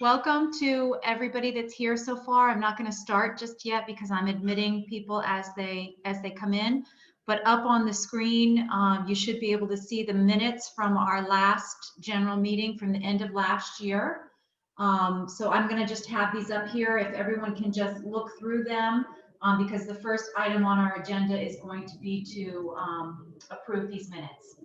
Welcome to everybody that's here so far. I'm not going to start just yet because I'm admitting people as they come in. But up on the screen, you should be able to see the minutes from our last general meeting from the end of last year. So I'm going to just have these up here if everyone can just look through them, because the first item on our agenda is going to be to approve these minutes.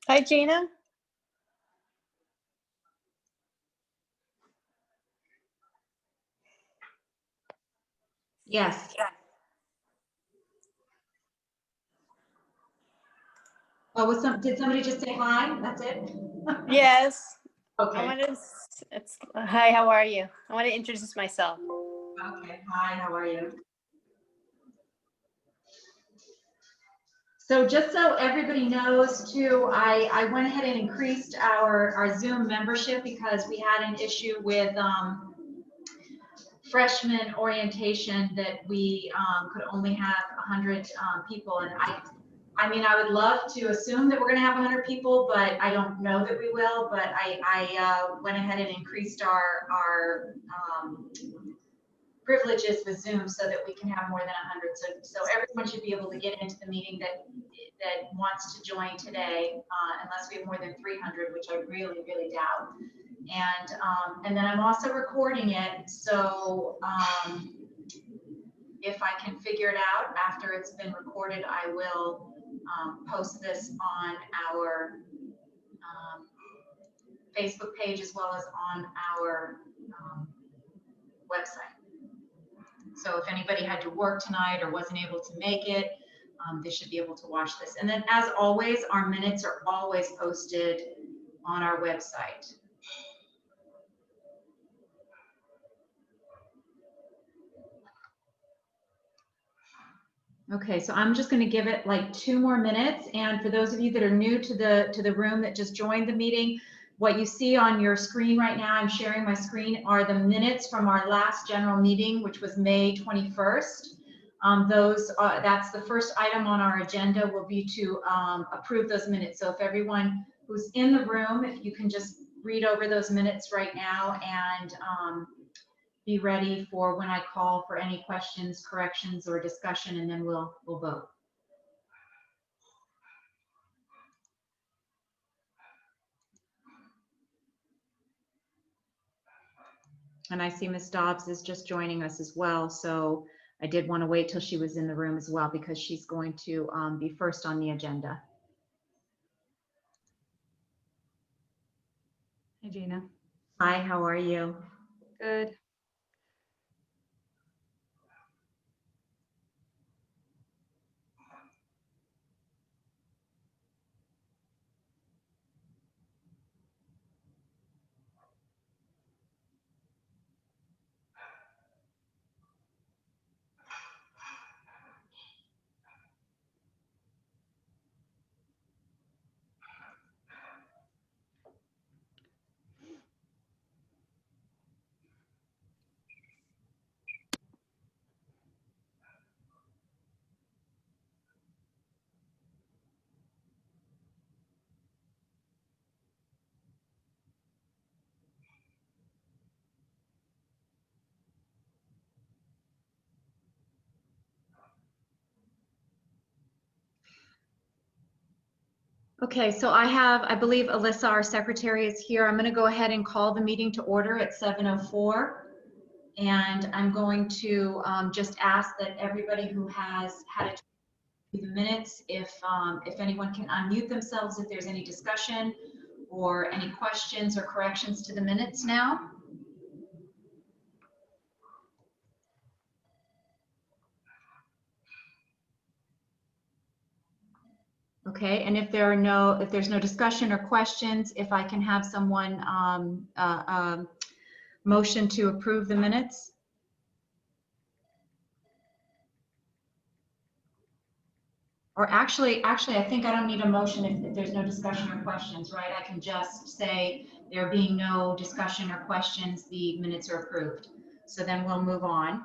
Hi, Gina. Yes. Oh, did somebody just say hi? That's it? Yes. Okay. I want to. Hi. How are you? I want to introduce myself. Okay. Hi. How are you? So just so everybody knows too, I went ahead and increased our Zoom membership because we had an issue with freshman orientation that we could only have 100 people, and I mean, I would love to assume that we're going to have 100 people, but I don't know that we will. But I went ahead and increased our privileges with Zoom so that we can have more than 100. So everyone should be able to get into the meeting that wants to join today, unless we have more than 300, which I really, really doubt. And then I'm also recording it, so if I can figure it out after it's been recorded, I will post this on our Facebook page as well as on our website. So if anybody had to work tonight or wasn't able to make it, they should be able to watch this. And then as always, our minutes are always posted on our website. Okay, so I'm just going to give it like 2 more minutes. And for those of you that are new to the room that just joined the meeting, what you see on your screen right now, I'm sharing my screen, are the minutes from our last general meeting, which was May 21st. That's the first item on our agenda, will be to approve those minutes. So if everyone who's in the room, if you can just read over those minutes right now and be ready for when I call for any questions, corrections, or discussion, and then we'll vote. And I see Ms. Dobbs is just joining us as well, so I did want to wait till she was in the room as well because she's going to be first on the agenda. Hi, Gina. Hi, how are you? Good. Okay, so I believe Alyssa, our secretary, is here. I'm going to go ahead and call the meeting to order at 7:04. And I'm going to just ask that everybody who has had it to the minutes, if anyone can unmute themselves, if there's any discussion or any questions or corrections to the minutes now. Okay, and if there's no discussion or questions, if I can have someone motion to approve the minutes. Or actually, I think I don't need a motion if there's no discussion or questions, right? I can just say there being no discussion or questions, the minutes are approved. So then we'll move on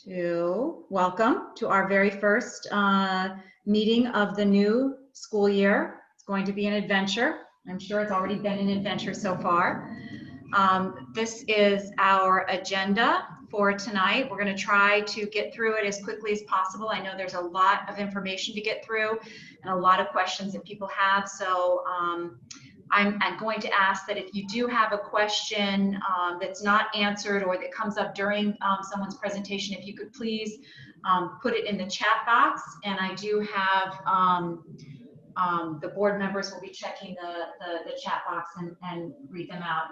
to welcome to our very first meeting of the new school year. It's going to be an adventure. I'm sure it's already been an adventure so far. This is our agenda for tonight. We're going to try to get through it as quickly as possible. I know there's a lot of information to get through and a lot of questions that people have. So I'm going to ask that if you do have a question that's not answered or that comes up during someone's presentation, if you could please put it in the chat box. And I do have the board members will be checking the chat box and read them out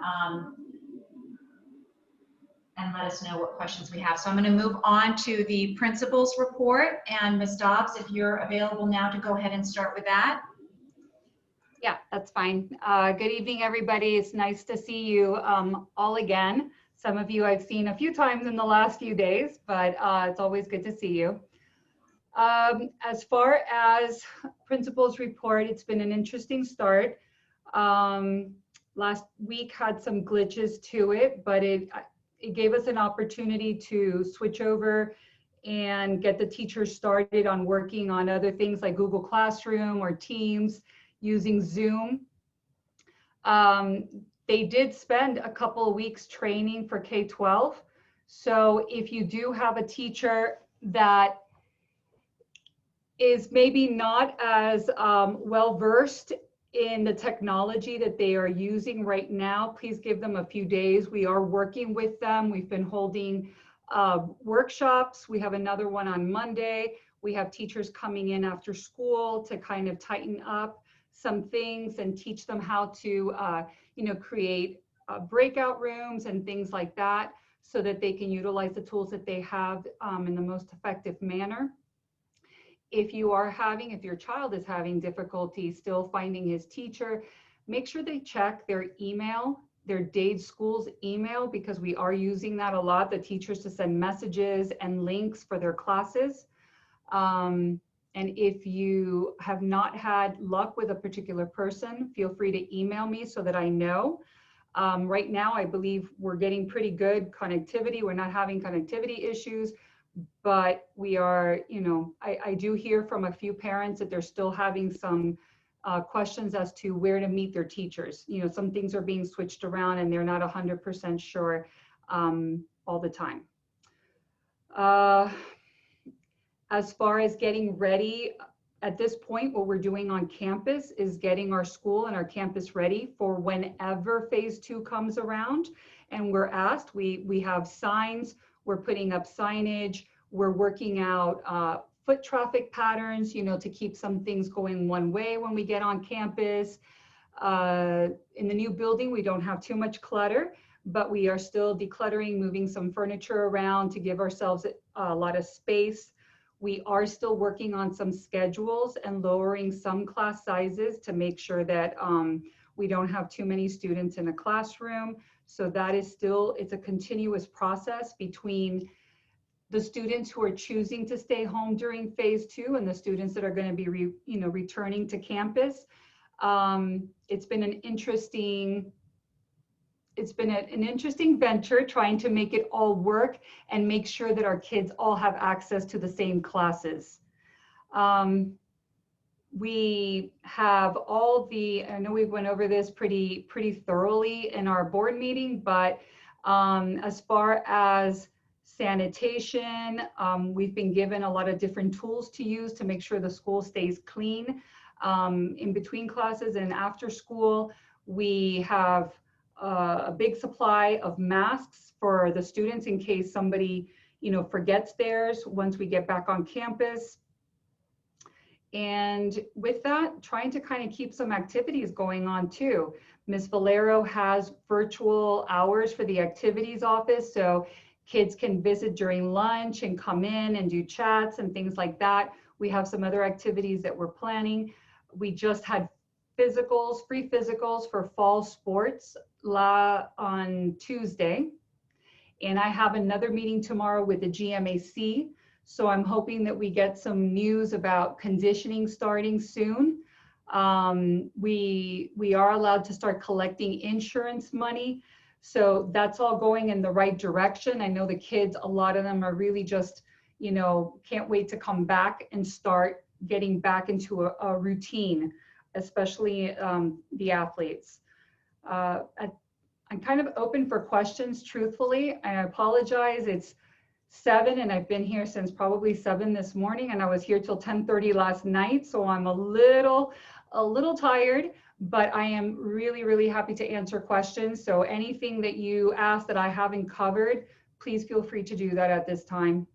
and let us know what questions we have. So I'm going to move on to the principal's report. And Ms. Dobbs, if you're available now to go ahead and start with that. Yeah, that's fine. Good evening, everybody. It's nice to see you all again. Some of you I've seen a few times in the last few days, but it's always good to see you. As far as principal's report, it's been an interesting start. Last week had some glitches to it, but it gave us an opportunity to switch over and get the teachers started on working on other things like Google Classroom or Teams using Zoom. They did spend a couple of weeks training for K-12. So if you do have a teacher that is maybe not as well-versed in the technology that they are using right now, please give them a few days. We are working with them. We've been holding workshops. We have another one on Monday. We have teachers coming in after school to kind of tighten up some things and teach them how to, create breakout rooms and things like that so that they can utilize the tools that they have in the most effective manner. If your child is having difficulty still finding his teacher, make sure they check their email, their Dade Schools email, because we are using that a lot, the teachers to send messages and links for their classes. And if you have not had luck with a particular person, feel free to email me so that I know. Right now, I believe we're getting pretty good connectivity. We're not having connectivity issues. But we are, I do hear from a few parents that they're still having some questions as to where to meet their teachers. Some things are being switched around and they're not 100% sure all the time. As far as getting ready, at this point, what we're doing on campus is getting our school and our campus ready for whenever phase 2 comes around. And we're asked, we have signs, we're putting up signage, we're working out foot traffic patterns, to keep some things going one way when we get on campus. In the new building, we don't have too much clutter, but we are still decluttering, moving some furniture around to give ourselves a lot of space. We are still working on some schedules and lowering some class sizes to make sure that we don't have too many students in a classroom. So that is still, it's a continuous process between the students who are choosing to stay home during phase 2 and the students that are going to be returning to campus. It's been an interesting venture trying to make it all work and make sure that our kids all have access to the same classes. We have all the, I know we went over this pretty thoroughly in our board meeting, but as far as sanitation, we've been given a lot of different tools to use to make sure the school stays clean in between classes and after school. We have a big supply of masks for the students in case somebody, forgets theirs once we get back on campus. And with that, trying to kind of keep some activities going on too. Ms. Valero has virtual hours for the activities office, so kids can visit during lunch and come in and do chats and things like that. We have some other activities that we're planning. We just had physicals, free physicals for fall sports on Tuesday. And I have another meeting tomorrow with the GMAC. So I'm hoping that we get some news about conditioning starting soon. We are allowed to start collecting insurance money. So that's all going in the right direction. I know the kids, a lot of them are really just, can't wait to come back and start getting back into a routine, especially the athletes. I'm kind of open for questions, truthfully. I apologize. It's 7 and I've been here since probably 7 this morning, and I was here till 10:30 last night. So I'm a little tired, but I am really happy to answer questions. So anything that you ask that I haven't covered, please feel free to do that at this time.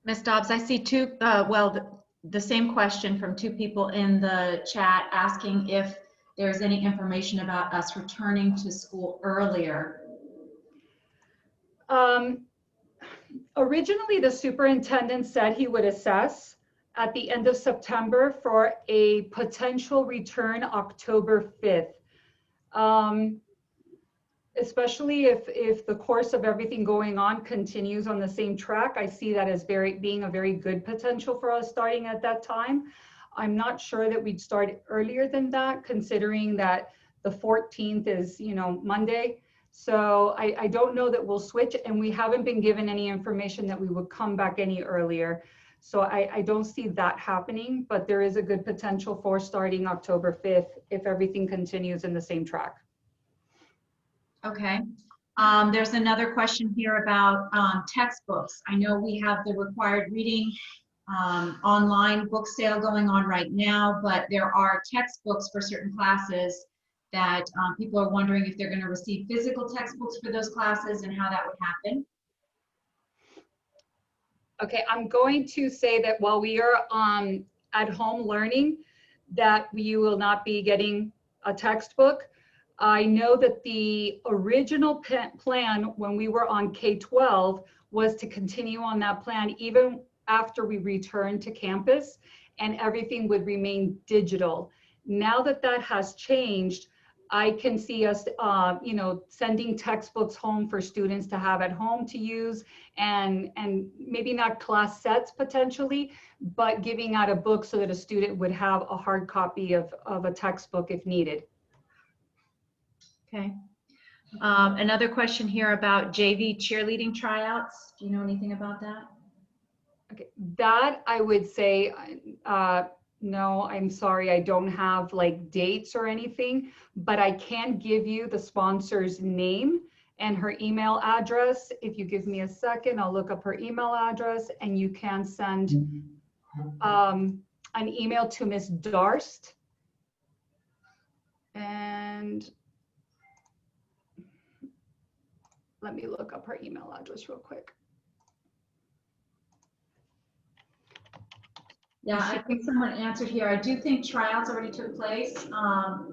Ms. Dobbs, I see two, the same question from 2 people in the chat asking if there's any information about us returning to school earlier. Originally, the superintendent said he would assess at the end of September for a potential return October 5th. Especially if the course of everything going on continues on the same track, I see that as being a very good potential for us starting at that time. I'm not sure that we'd start earlier than that, considering that the 14th is, Monday. So I don't know that we'll switch, and we haven't been given any information that we would come back any earlier. So I don't see that happening, but there is a good potential for starting October 5th if everything continues in the same track. Okay. There's another question here about textbooks. I know we have the required reading online book sale going on right now, but there are textbooks for certain classes that people are wondering if they're going to receive physical textbooks for those classes and how that would happen. Okay, I'm going to say that while we are at home learning, that you will not be getting a textbook. I know that the original plan when we were on K-12 was to continue on that plan even after we returned to campus, and everything would remain digital. Now that that has changed, I can see us, sending textbooks home for students to have at home to use, and maybe not class sets potentially, but giving out a book so that a student would have a hard copy of a textbook if needed. Okay. Another question here about JV cheerleading tryouts. Do you know anything about that? Okay, that I would say, no, I'm sorry, I don't have like dates or anything, but I can give you the sponsor's name and her email address. If you give me a second, I'll look up her email address, and you can send an email to Ms. Darst. And let me look up her email address real quick. Yeah, I think someone answered here. I do think tryouts already took place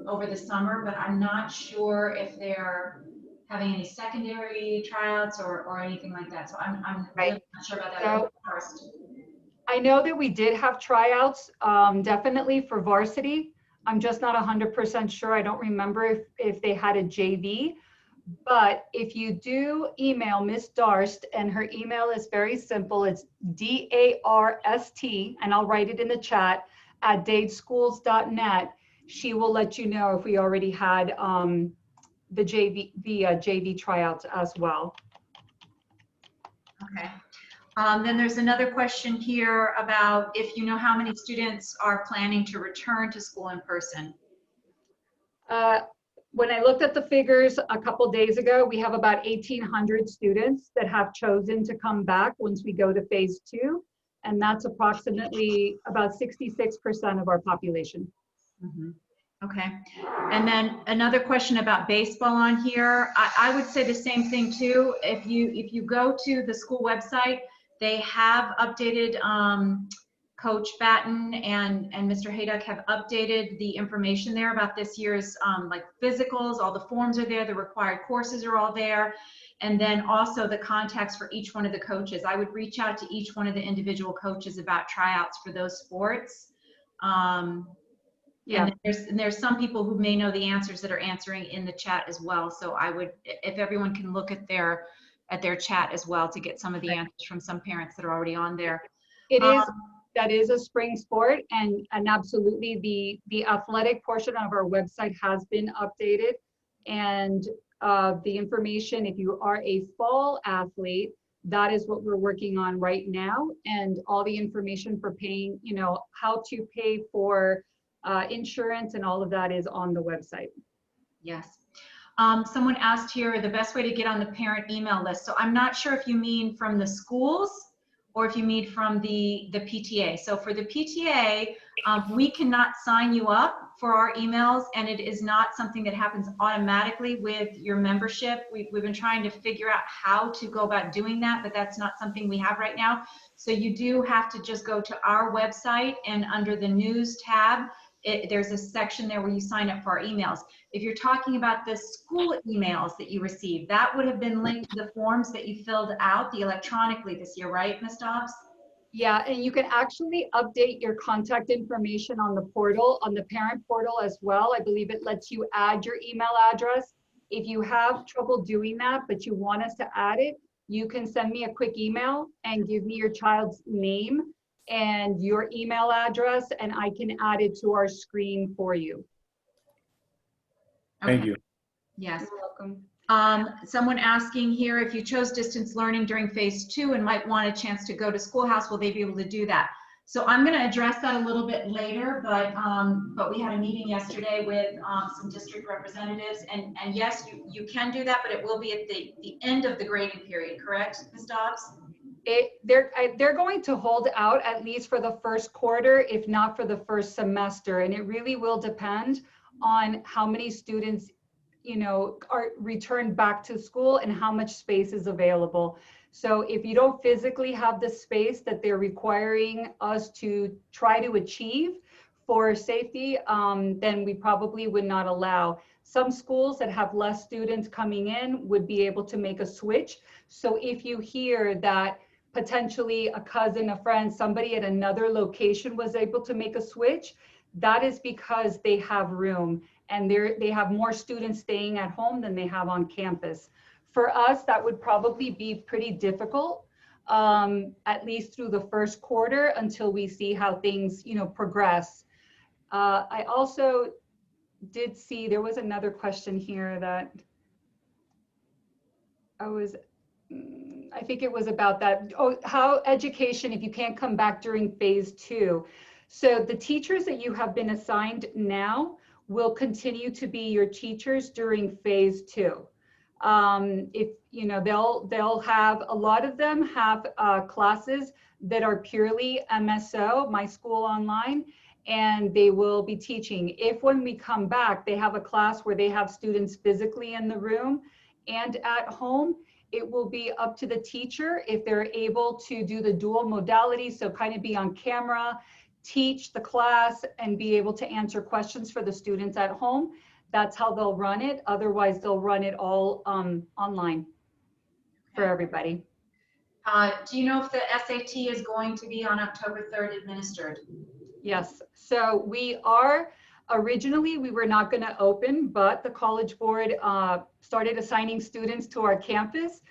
over the summer, but I'm not sure if they're having any secondary tryouts or anything like that. So I'm Right. really not sure about that So first. I know that we did have tryouts, definitely for varsity. I'm just not 100% sure. I don't remember if they had a JV. But if you do email Miss Darst, and her email is very simple, it's DARST, and I'll write it in the chat, at dadeschools.net, she will let you know if we already had the JV tryouts as well. Okay. Then there's another question here about if you know how many students are planning to return to school in person. When I looked at the figures a couple days ago, we have about 1,800 students that have chosen to come back once we go to phase 2. And that's approximately about 66% of our population. Mm-hmm. Okay. And then another question about baseball on here. I would say the same thing too. If you go to the school website, they have updated, Coach Batten and Mr. Hayduck have updated the information there about this year's like physicals. All the forms are there. The required courses are all there. And then also the contacts for each one of the coaches. I would reach out to each one of the individual coaches about tryouts for those sports. Yeah. And there's some people who may know the answers that are answering in the chat as well. So I would, if everyone can look at their chat as well to get some of the answers from some parents that are already on there. That is a spring sport, and absolutely the athletic portion of our website has been updated, and the information, if you are a fall athlete, that is what we're working on right now, and all the information for paying, you know, how to pay for insurance and all of that is on the website. Yes. Someone asked here the best way to get on the parent email list. So I'm not sure if you mean from the schools or if you mean from the PTA. So for the PTA, we cannot sign you up for our emails, and it is not something that happens automatically with your membership. We've been trying to figure out how to go about doing that, but that's not something we have right now. So you do have to just go to our website, and under the news tab, there's a section there where you sign up for our emails. If you're talking about the school emails that you received, that would have been linked to the forms that you filled out electronically this year, right, Ms. Dobbs? Yeah, and you can actually update your contact information on the portal, on the parent portal as well. I believe it lets you add your email address. If you have trouble doing that, but you want us to add it, you can send me a quick email and give me your child's name and your email address, and I can add it to our screen for you. Okay. Thank you. Yes. You're welcome. Someone asking here, if you chose distance learning during phase 2 and might want a chance to go to Schoolhouse, will they be able to do that? So I'm going to address that a little bit later, but we had a meeting yesterday with some district representatives, and yes, you can do that, but it will be at the end of the grading period, correct, Ms. Dobbs? They're going to hold out at least for the first quarter, if not for the first semester, and it really will depend on how many students, you know, are returned back to school and how much space is available. So if you don't physically have the space that they're requiring us to try to achieve for safety, then we probably would not allow. Some schools that have less students coming in would be able to make a switch. So if you hear that potentially a cousin, a friend, somebody at another location was able to make a switch, that is because they have room and they have more students staying at home than they have on campus. For us, that would probably be pretty difficult, at least through the first quarter until we see how things, you know, progress. I also did see there was another question here that I think it was about that. Oh, how education, if you can't come back during phase 2. So the teachers that you have been assigned now will continue to be your teachers during phase 2. If, you know, they'll have, a lot of them have classes that are purely MSO, My School Online, and they will be teaching. If when we come back, they have a class where they have students physically in the room and at home, it will be up to the teacher if they're able to do the dual modality, so kind of be on camera, teach the class and be able to answer questions for the students at home, that's how they'll run it. Otherwise, they'll run it all online for everybody. Do you know if the SAT is going to be on October 3rd administered? Yes, so we are, originally we were not going to open, but the College Board started assigning students to our campus,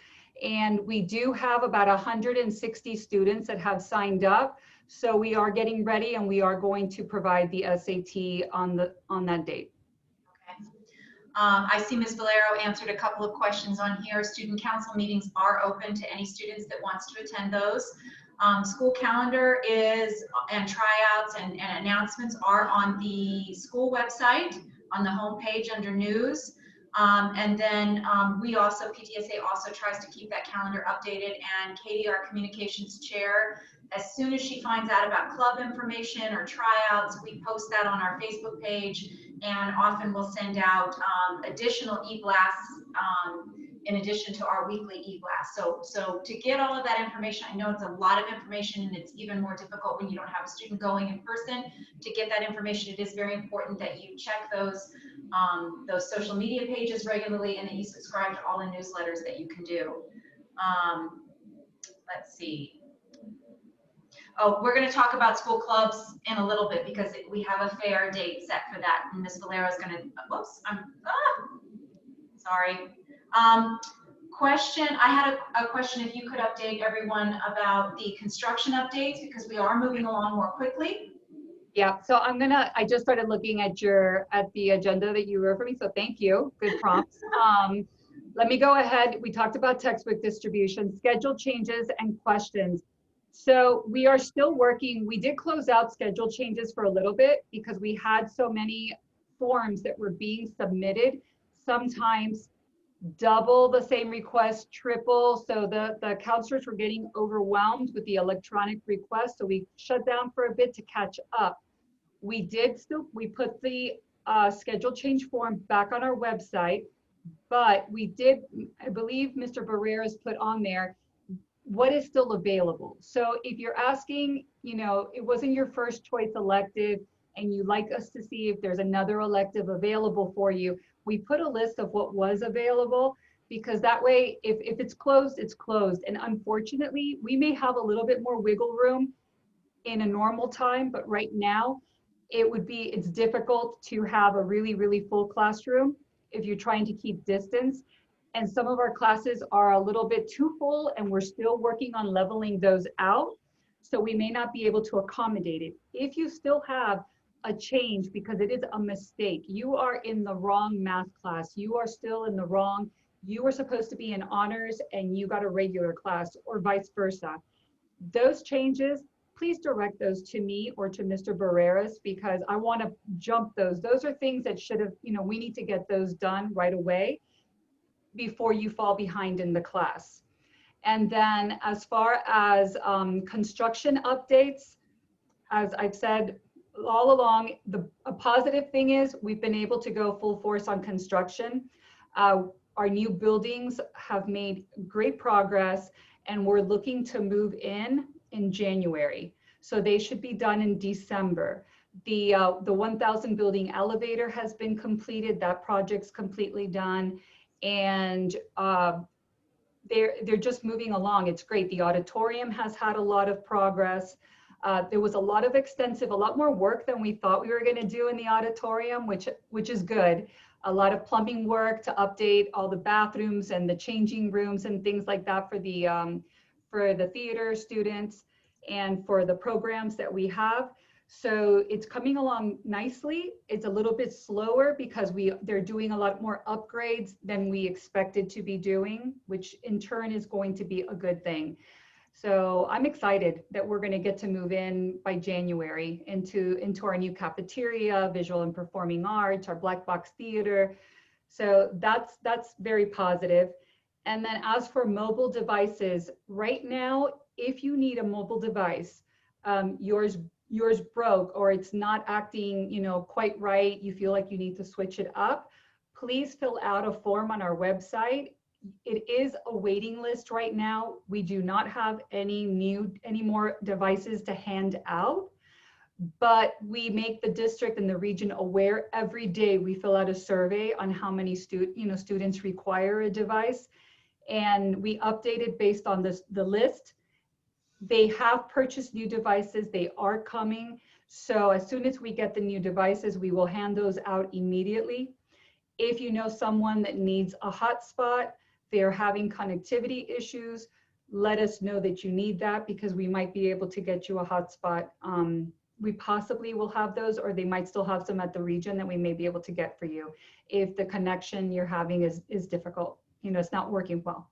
and we do have about 160 students that have signed up. So we are getting ready, and we are going to provide the SAT on that date. Okay. I see Ms. Valero answered a couple of questions on here. Student council meetings are open to any students that wants to attend those. School calendar is, and tryouts and announcements are on the school website, on the homepage under news. And then we also, PTSA also tries to keep that calendar updated, and Katie, our communications chair, as soon as she finds out about club information or tryouts, we post that on our Facebook page, and often we'll send out additional e-blasts in addition to our weekly e-blast. So to get all of that information, I know it's a lot of information, and it's even more difficult when you don't have a student going in person. To get that information, it is very important that you check those social media pages regularly, and that you subscribe to all the newsletters that you can do. Let's see. Oh, we're going to talk about school clubs in a little bit, because we have a fair date set for that. And Ms. Valero is going to, whoops, sorry. Question, I had a question, if you could update everyone about the construction updates, because we are moving along more quickly. Yeah, so I just started looking at the agenda that you wrote for me, so thank you, good prompts. Let me go ahead, we talked about textbook distribution, schedule changes, and questions. So we are still working, we did close out schedule changes for a little bit because we had so many forms that were being submitted, sometimes double the same request, triple. So the counselors were getting overwhelmed with the electronic request. So we shut down for a bit to catch up. We put the schedule change form back on our website, but we did, I believe Mr. Barrera's put on there what is still available. So if you're asking, it wasn't your first choice elective and you'd like us to see if there's another elective available for you, we put a list of what was available, because that way, if it's closed, it's closed. And unfortunately, we may have a little bit more wiggle room in a normal time, but right now, it's difficult to have a really, really full classroom if you're trying to keep distance. And some of our classes are a little bit too full, and we're still working on leveling those out. So we may not be able to accommodate it. If you still have a change because it is a mistake, you are in the wrong math class, you are still in the wrong, you were supposed to be in honors and you got a regular class, or vice versa. Those changes, please direct those to me or to Mr. Barreras, because I want to jump those. Those are things that should have, we need to get those done right away before you fall behind in the class. And then as far as construction updates, as I've said all along, a positive thing is we've been able to go full force on construction. Our new buildings have made great progress, and we're looking to move in January. So they should be done in December. The 1,000 building elevator has been completed. That project's completely done. And they're just moving along. It's great. The auditorium has had a lot of progress. There was a lot more work than we thought we were going to do in the auditorium, which is good. A lot of plumbing work to update all the bathrooms and the changing rooms and things like that for the theater students and for the programs that we have. So it's coming along nicely. It's a little bit slower because they're doing a lot more upgrades than we expected to be doing, which in turn is going to be a good thing. So I'm excited that we're going to get to move in by January into our new cafeteria, visual and performing arts, our black box theater. So that's very positive. And then as for mobile devices, right now, if you need a mobile device, yours broke or it's not acting, quite right, you feel like you need to switch it up, please fill out a form on our website. It is a waiting list right now. We do not have any more devices to hand out. but we make the district and the region aware every day. We fill out a survey on how many students require a device, and we update it based on the list. They have purchased new devices. They are coming. So as soon as we get the new devices, we will hand those out immediately. If you know someone that needs a hotspot, they're having connectivity issues, let us know that you need that, because we might be able to get you a hotspot. We possibly will have those, or they might still have some at the region that we may be able to get for you if the connection you're having is difficult. You know, it's not working well.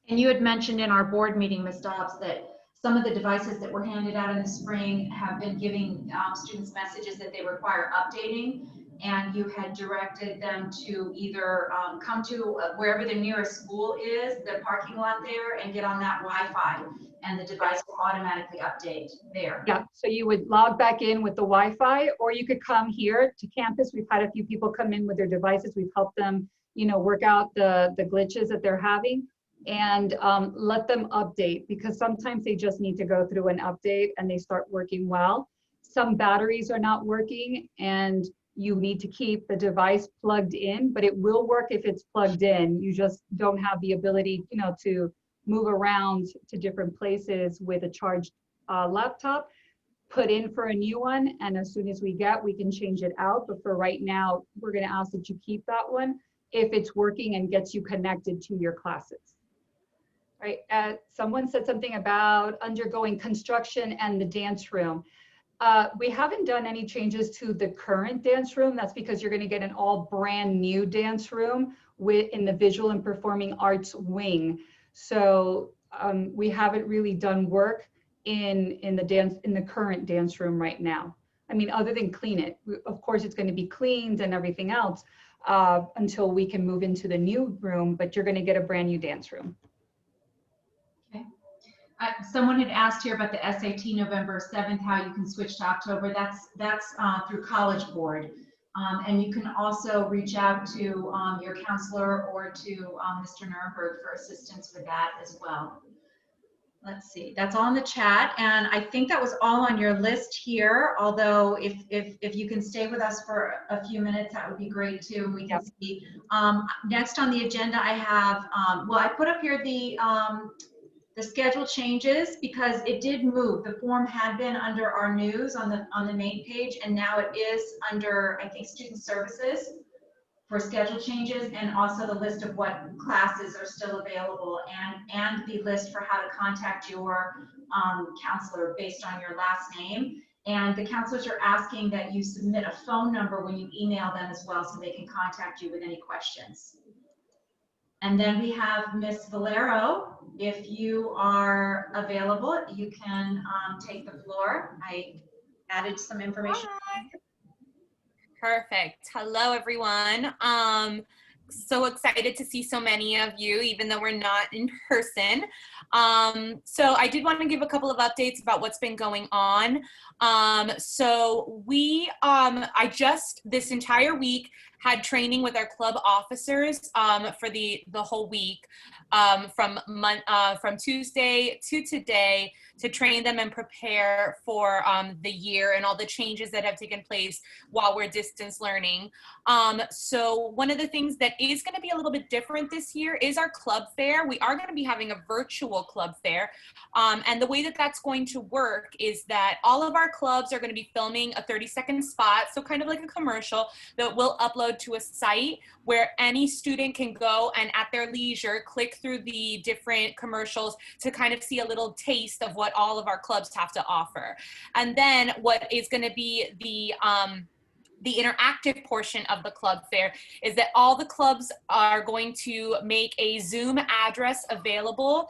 And you had mentioned in our board meeting, Ms. Dobbs, that some of the devices that were handed out in the spring have been giving students messages that they require updating, and you had directed them to either come to wherever the nearest school is, the parking lot there, and get on that Wi-Fi, and the device will automatically update there. Yeah, so you would log back in with the Wi-Fi, or you could come here to campus. We've had a few people come in with their devices. We've helped them, you know, work out the glitches that they're having, and let them update, because sometimes they just need to go through an update and they start working well. Some batteries are not working, and you need to keep the device plugged in, but it will work if it's plugged in. You just don't have the ability, you know, to move around to different places with a charged laptop. Put in for a new one, and as soon as we can change it out. But for right now, we're going to ask that you keep that one if it's working and gets you connected to your classes. Right? Someone said something about undergoing construction and the dance room. We haven't done any changes to the current dance room. That's because you're going to get an all brand new dance room in the visual and performing arts wing. So we haven't really done work in the current dance room right now. I mean, other than clean it. Of course, it's going to be cleaned and everything else until we can move into the new room, but you're going to get a brand new dance room. Okay. Someone had asked here about the SAT November 7th, how you can switch to October. That's through College Board. And you can also reach out to your counselor or to Mr. Nurnberg for assistance with that as well. Let's see, that's all in the chat. And I think that was all on your list here. Although if you can stay with us for a few minutes, that would be great too. We can see. Next on the agenda, I have, well, I put up here the schedule changes because it did move. The form had been under our news on the main page, and now it is under, I think, student services for schedule changes, and also the list of what classes are still available, and the list for how to contact your counselor based on your last name. And the counselors are asking that you submit a phone number when you email them as well, so they can contact you with any questions. And then we have Miss Valero. If you are available, you can take the floor. I added some information. Hi. Perfect. Hello, everyone. So excited to see so many of you, even though we're not in person. So I did want to give a couple of updates about what's been going on. So I just this entire week had training with our club officers for the whole week, from Tuesday to today, to train them and prepare for the year and all the changes that have taken place while we're distance learning. So one of the things that is going to be a little bit different this year is our club fair. We are going to be having a virtual club fair. And the way that that's going to work is that all of our clubs are going to be filming a 30-second spot, so kind of like a commercial that we'll upload to a site where any student can go and at their leisure click through the different commercials to kind of see a little taste of what all of our clubs have to offer. And then what is going to be the interactive portion of the club fair is that all the clubs are going to make a Zoom address available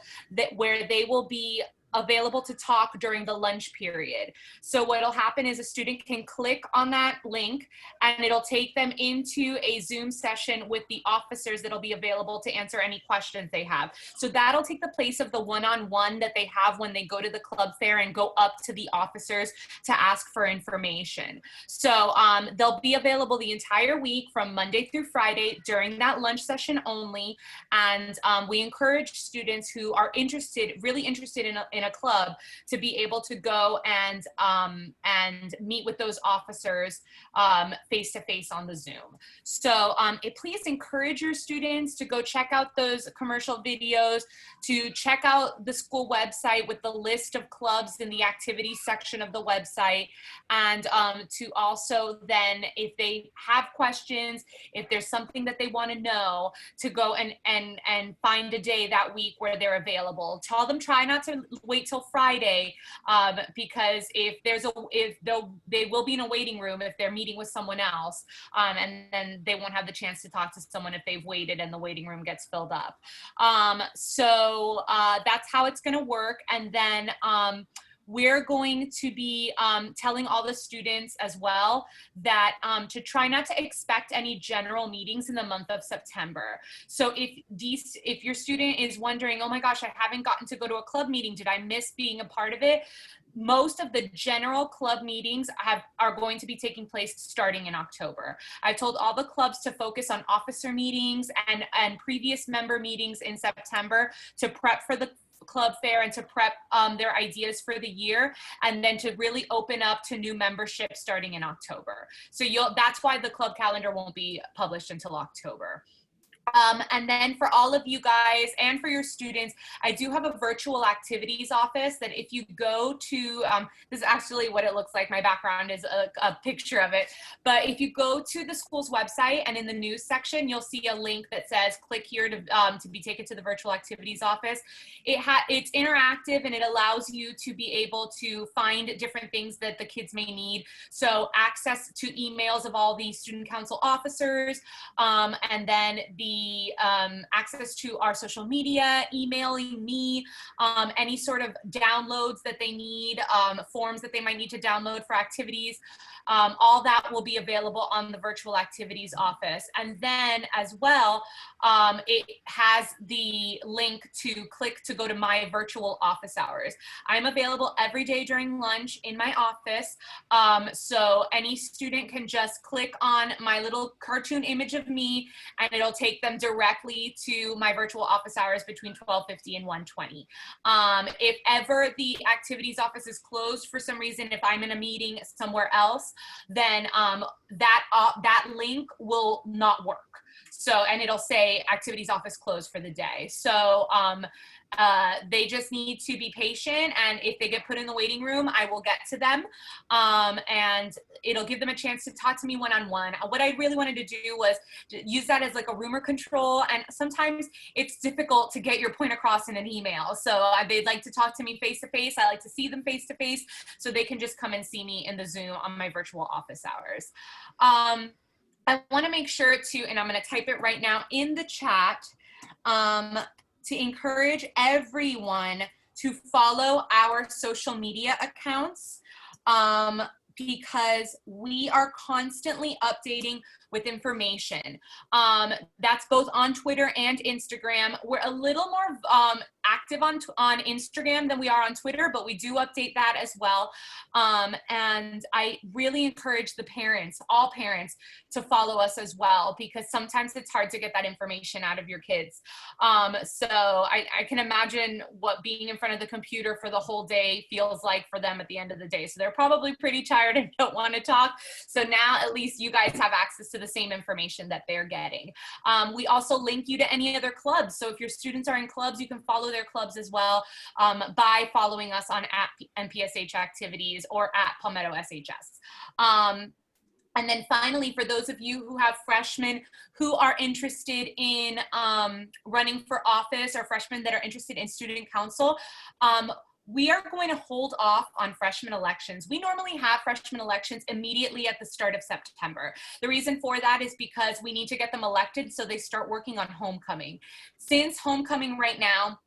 where they will be available to talk during the lunch period. So what'll happen is a student can click on that link and it'll take them into a Zoom session with the officers that'll be available to answer any questions they have. So that'll take the place of the one-on-one that they have when they go to the club fair and go up to the officers to ask for information. So they'll be available the entire week from Monday through Friday during that lunch session only. And we encourage students who are really interested in in a club to be able to go and meet with those officers face to face on the Zoom. So please encourage your students to go check out those commercial videos, to check out the school website with the list of clubs in the activities section of the website, and to also then, if they have questions, if there's something that they want to know, to go and find a day that week where they're available. Tell them try not to wait till Friday, because if they will be in a waiting room if they're meeting with someone else, and then they won't have the chance to talk to someone if they've waited and the waiting room gets filled up. So that's how it's going to work. And then we're going to be telling all the students as well that to try not to expect any general meetings in the month of September. So if your student is wondering, oh my gosh, I haven't gotten to go to a club meeting, did I miss being a part of it? Most of the general club meetings are going to be taking place starting in October. I told all the clubs to focus on officer meetings and previous member meetings in September to prep for the club fair and to prep their ideas for the year, and then to really open up to new membership starting in October. So that's why the club calendar won't be published until October. And then for all of you guys and for your students, I do have a virtual activities office that if you go to, this is actually what it looks like. My background is a picture of it. But if you go to the school's website and in the news section, you'll see a link that says click here to be taken to the virtual activities office. It's interactive and it allows you to be able to find different things that the kids may need. So access to emails of all the student council officers, and then the access to our social media, emailing me, any sort of downloads that they need, forms that they might need to download for activities. All that will be available on the virtual activities office. And then as well, it has the link to click to go to my virtual office hours. I'm available every day during lunch in my office. So any student can just click on my little cartoon image of me and it'll take them directly to my virtual office hours between 12:50 and 1:20. If ever the activities office is closed for some reason, if I'm in a meeting somewhere else, then that link will not work. So, and it'll say activities office closed for the day. So they just need to be patient, and if they get put in the waiting room, I will get to them, and it'll give them a chance to talk to me one-on-one. What I really wanted to do was to use that as like a rumor control, and sometimes it's difficult to get your point across in an email. So they'd like to talk to me face-to-face. I like to see them face-to-face, so they can just come and see me in the Zoom on my virtual office hours. I want to make sure to, and I'm going to type it right now in the chat, to encourage everyone to follow our social media accounts, because we are constantly updating with information. That's both on Twitter and Instagram. We're a little more active on Instagram than we are on Twitter, but we do update that as well. And I really encourage the parents, all parents, to follow us as well, because sometimes it's hard to get that information out of your kids. So I can imagine what being in front of the computer for the whole day feels like for them at the end of the day. So they're probably pretty tired and don't want to talk. So now at least you guys have access to the same information that they're getting. We also link you to any other clubs. So if your students are in clubs, you can follow their clubs as well, by following us on @MPSH activities or @Palmetto SHS. And then finally, for those of you who have freshmen who are interested in running for office, or freshmen that are interested in student council, we are going to hold off on freshman elections. We normally have freshman elections immediately at the start of September. The reason for that is because we need to get them elected so they start working on homecoming. Since homecoming right now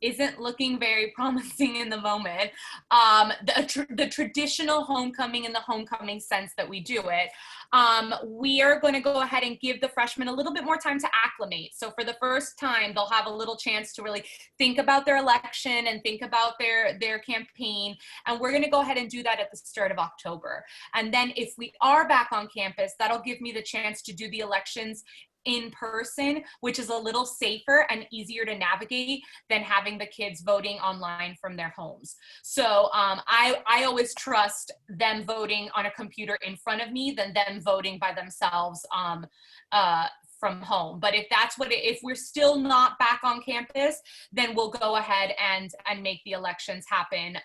isn't looking very promising in the moment, the traditional homecoming in the homecoming sense that we do it, we are going to go ahead and give the freshmen a little bit more time to acclimate. So for the first time, they'll have a little chance to really think about their election and think about their campaign. And we're going to go ahead and do that at the start of October. And then if we are back on campus, that'll give me the chance to do the elections in person, which is a little safer and easier to navigate than having the kids voting online from their homes. So I always trust them voting on a computer in front of me than them voting by themselves from home. But if that's if we're still not back on campus, then we'll go ahead and make the elections happen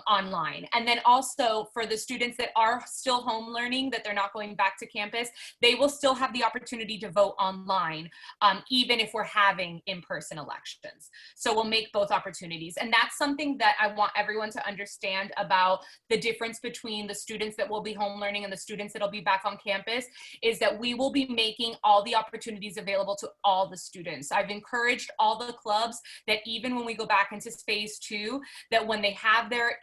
online. And then also for the students that are still home learning, that they're not going back to campus, they will still have the opportunity to vote online, even if we're having in-person elections. So we'll make both opportunities. And that's something that I want everyone to understand about the difference between the students that will be home learning and the students that'll be back on campus, is that we will be making all the opportunities available to all the students. I've encouraged all the clubs that even when we go back into phase 2, that when they have their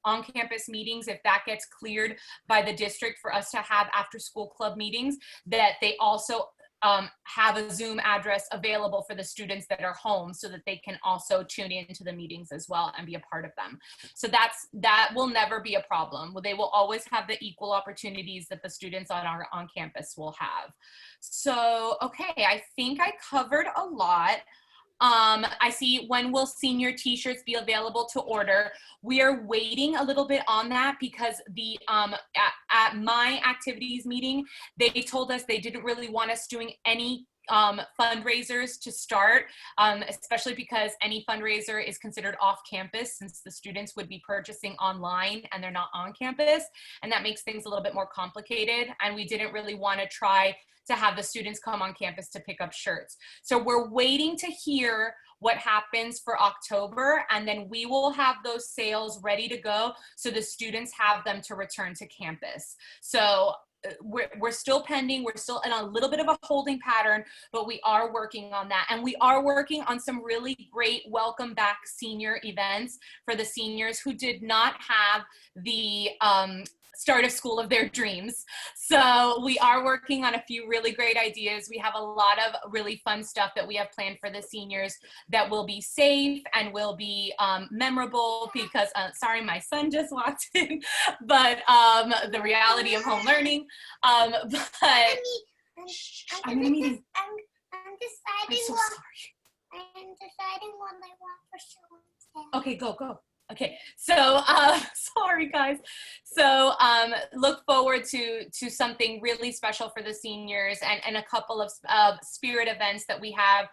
on-campus meetings, if that gets cleared by the district for us to have after-school club meetings, that they also have a Zoom address available for the students that are home, so that they can also tune into the meetings as well and be a part of them. So that will never be a problem. They will always have the equal opportunities that the students on campus will have. So, okay, I think I covered a lot. I see, when will senior t-shirts be available to order? We are waiting a little bit on that because the at my activities meeting, they told us they didn't really want us doing any fundraisers to start, especially because any fundraiser is considered off campus, since the students would be purchasing online and they're not on campus, and that makes things a little bit more complicated, and we didn't really want to try to have the students come on campus to pick up shirts. So we're waiting to hear what happens for October, and then we will have those sales ready to go so the students have them to return to campus. So we're still pending. We're still in a little bit of a holding pattern, but we are working on that. And we are working on some really great welcome back senior events for the seniors who did not have the start of school of their dreams. So we are working on a few really great ideas. We have a lot of really fun stuff that we have planned for the seniors that will be safe and will be memorable, because, sorry, my son just walked in, but the reality of home learning. But I'm in a meeting. I'm deciding so what sorry. I'm deciding what I want for show and tell. Okay, go. Okay, so sorry guys. So look forward to something really special for the seniors, and a couple of spirit events that we have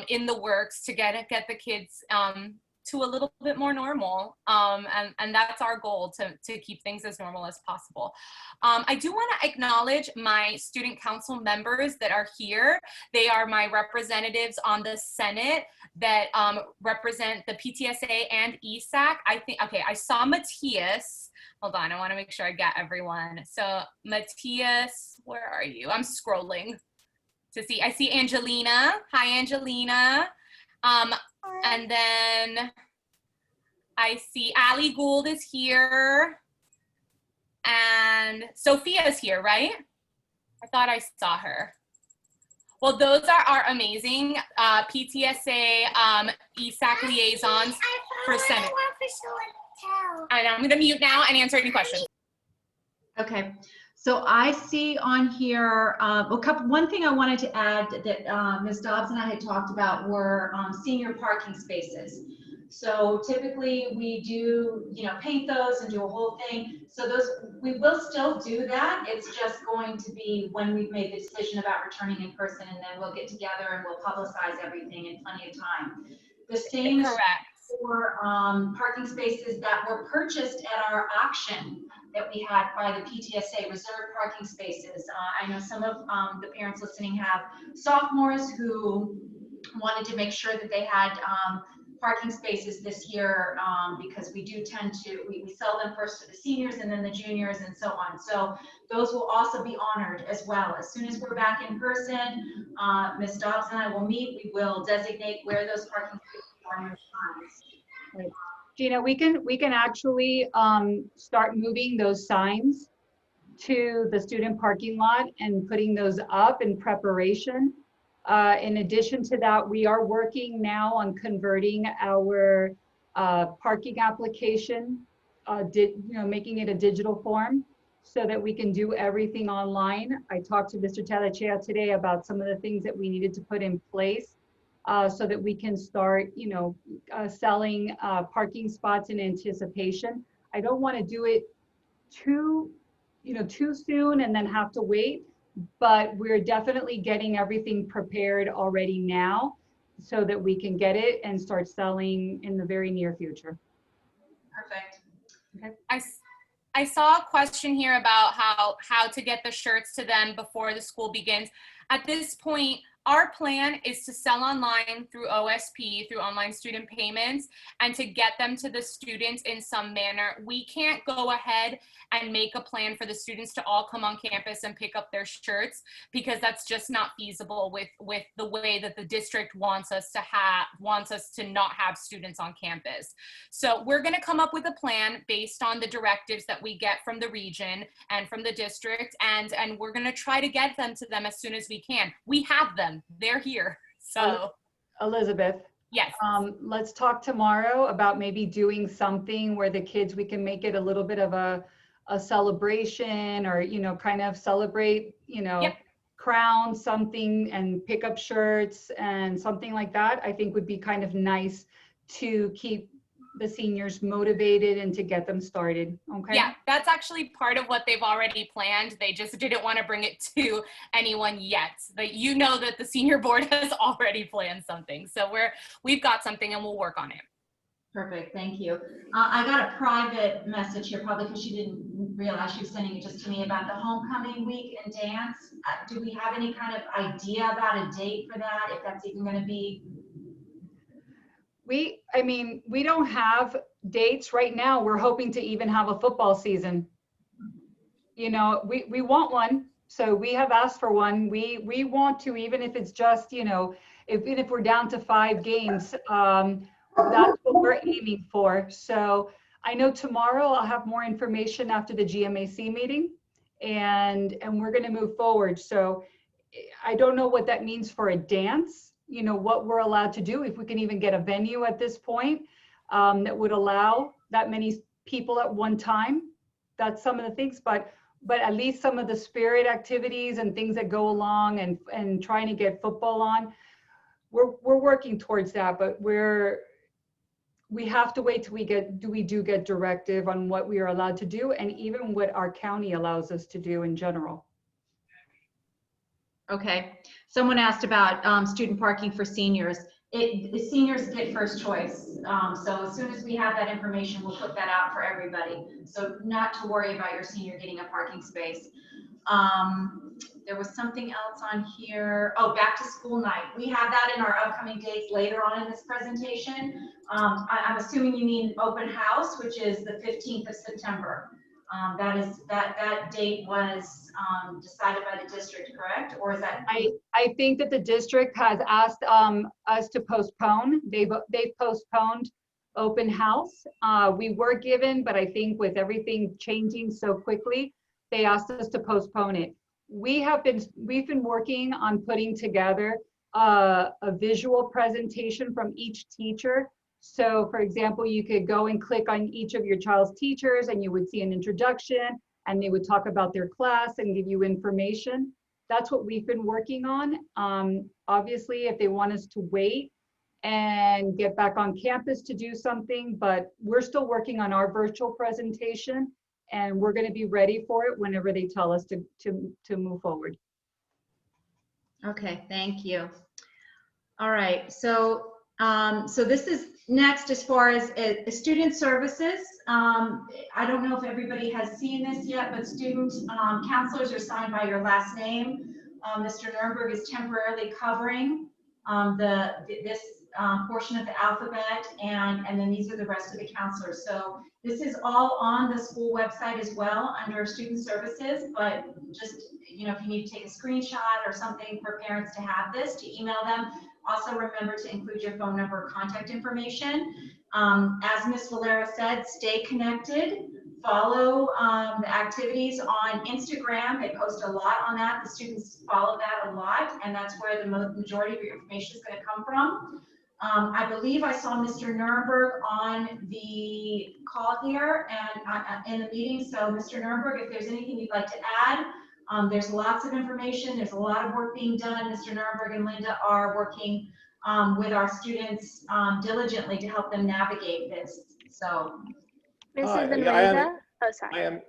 in the works to get the kids to a little bit more normal, and that's our goal, to keep things as normal as possible. I do want to acknowledge my student council members that are here. They are my representatives on the Senate that represent the PTSA and ESAC. I saw Matthias. Hold on, I want to make sure I got everyone. So Matthias, where are you? I'm scrolling to see. I see Angelina. Hi, Angelina. And then I see Ali Gould is here, and Sophia's here, right? I thought I saw her. Well, those are our amazing PTSA ESAC liaisons for Senate. And I'm gonna mute now and answer any questions. Okay, so I see on here one thing I wanted to add that Ms. Dobbs and I had talked about were senior parking spaces. So typically we do, paint those and do a whole thing. So we will still do that. It's just going to be when we've made the decision about returning in person, and then we'll get together and we'll publicize everything in plenty of time. The same is for parking spaces that were purchased at our auction that we had by the PTSA, reserved parking spaces. I know some of the parents listening have sophomores who wanted to make sure that they had parking spaces this year, because we do tend to, we sell them first to the seniors and then the juniors and so on. So those will also be honored as well. As soon as we're back in person, Ms. Dobbs and I will meet. We will designate where those parking spaces are in your signs. Right. Gina, we can actually start moving those signs to the student parking lot and putting those up in preparation. In addition to that, we are working now on converting our parking application, making it a digital form. so that we can do everything online. I talked to Mr. Telechea today about some of the things that we needed to put in place so that we can start, selling parking spots in anticipation. I don't want to do it too soon and then have to wait, but we're definitely getting everything prepared already now so that we can get it and start selling in the very near future. Perfect. Okay. I saw a question here about how to get the shirts to them before the school begins. At this point, our plan is to sell online through OSP, through online student payments, and to get them to the students in some manner. We can't go ahead and make a plan for the students to all come on campus and pick up their shirts, because that's just not feasible with the way that the district wants us to not have students on campus. So we're going to come up with a plan based on the directives that we get from the region and from the district, and we're going to try to get them to them as soon as we can. We have them. They're here. So Elizabeth, yes, let's talk tomorrow about maybe doing something where the kids, we can make it a little bit of a celebration, or kind of celebrate, Yep. crown something and pick up shirts and something like that. I think would be kind of nice to keep the seniors motivated and to get them started. Okay. Yeah, that's actually part of what they've already planned. They just didn't want to bring it to anyone yet. But that the senior board has already planned something. So we've got something and we'll work on it. Perfect, thank you. I got a private message here, probably because she didn't realize she was sending it just to me, about the homecoming week and dance. Do we have any kind of idea about a date for that, if that's even going to be? We don't have dates right now. We're hoping to even have a football season. We want one. So we have asked for one. We want to, even if it's just, even if we're down to 5 games, that's what we're aiming for. So I know tomorrow I'll have more information after the GMAC meeting, and we're going to move forward. So I don't know what that means for a dance. What we're allowed to do, if we can even get a venue at this point that would allow that many people at one time. That's some of the things, but at least some of the spirit activities and things that go along, and trying to get football on, we're working towards that. But we have to wait till we get directive on what we are allowed to do, and even what our county allows us to do in general. Okay, someone asked about student parking for seniors. The seniors get first choice. So as soon as we have that information, we'll put that out for everybody. So not to worry about your senior getting a parking space. There was something else on here. Oh, back to school night. We have that in our upcoming dates later on in this presentation. I'm assuming you mean open house, which is the 15th of September. That date was decided by the district, correct? Or is that? I think that the district has asked us to postpone. They've postponed open house. We were given, but I think with everything changing so quickly, they asked us to postpone it. We've been working on putting together a visual presentation from each teacher. So for example, you could go and click on each of your child's teachers, and you would see an introduction, and they would talk about their class and give you information. That's what we've been working on. Obviously, if they want us to wait and get back on campus to do something, but we're still working on our virtual presentation, and we're going to be ready for it whenever they tell us to move forward. Okay, thank you. All right, so this is next as far as student services. I don't know if everybody has seen this yet, but student counselors are signed by your last name. Mr. Nurnberg is temporarily covering this portion of the alphabet, and then these are the rest of the counselors. So this is all on the school website as well under student services, but just, if you need to take a screenshot or something for parents to have this, to email them. Also remember to include your phone number, contact information. As Ms. Valera said, stay connected. Follow the activities on Instagram. They post a lot on that. The students follow that a lot, and that's where the majority of your information is going to come from. I believe I saw Mr. Nurnberg on the call here and in the meeting. So Mr. Nurnberg, if there's anything you'd like to add, there's lots of information. There's a lot of work being done. Mr. Nurnberg and Linda are working with our students diligently to help them navigate this. So. Mrs. and yeah, Linda? Oh, sorry.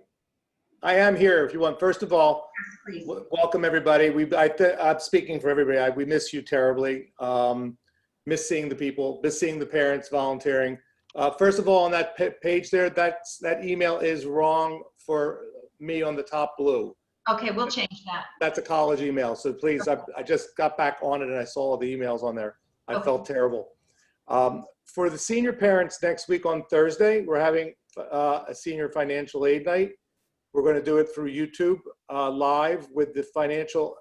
I am here if you want. First of all, Please. welcome everybody. I'm speaking for everybody. We miss you terribly. Miss seeing the people, miss seeing the parents volunteering. First of all, on that page there, that email is wrong for me on the top blue. Okay, we'll change that. That's a college email. So please, I just got back on it and I saw the emails on there. I felt terrible. For the senior parents next week on Thursday, we're having a senior financial aid night. We're going to do it through YouTube live with the financial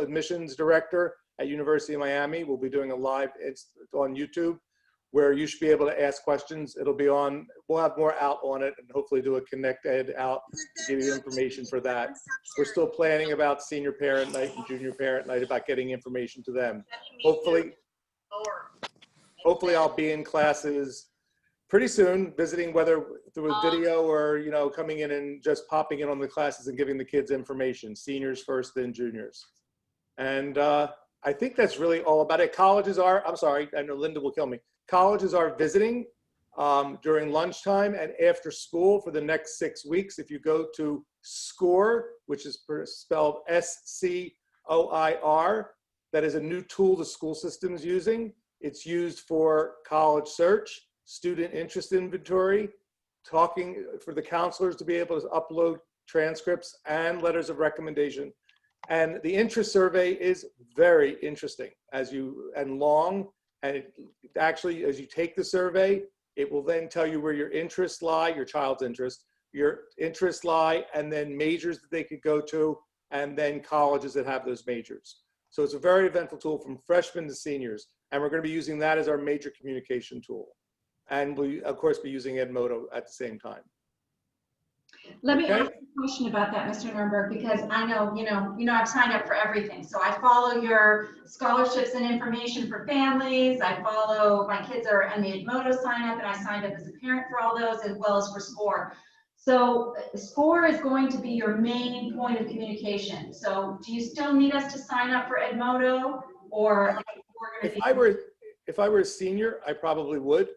admissions director at University of Miami. We'll be doing a live, it's on YouTube, where you should be able to ask questions. It'll be on, we'll have more out on it and hopefully do a Connect Ed out to give you information for that. We're still planning about senior parent night and junior parent night, about getting information to them. Hopefully I'll be in classes pretty soon, visiting whether through a video or, you know, coming in and just popping in on the classes and giving the kids information, seniors first, then juniors. And I think that's really all about it. Colleges are, I'm sorry, I know Linda will kill me. Colleges are visiting during lunchtime and after school for the next 6 weeks. If you go to SCOIR, which is spelled SCOIR, that is a new tool the school system is using. It's used for college search, student interest inventory, talking for the counselors to be able to upload transcripts and letters of recommendation. And the interest survey is very interesting and long. And it actually, as you take the survey, it will then tell you where your interests lie, your child's interests lie, and then majors that they could go to, and then colleges that have those majors. So it's a very eventful tool from freshmen to seniors. And we're going to be using that as our major communication tool. And we, of course, be using Edmodo at the same time. Let me ask a question about that, Mr. Nurnberg, because I know, you know, I've signed up for everything. So I follow your scholarships and information for families. I follow, my kids are on the Edmodo sign up, and I signed up as a parent for all those, as well as for SCORE. So SCORE is going to be your main point of communication. So do you still need us to sign up for Edmodo, or if I were a senior, I probably would.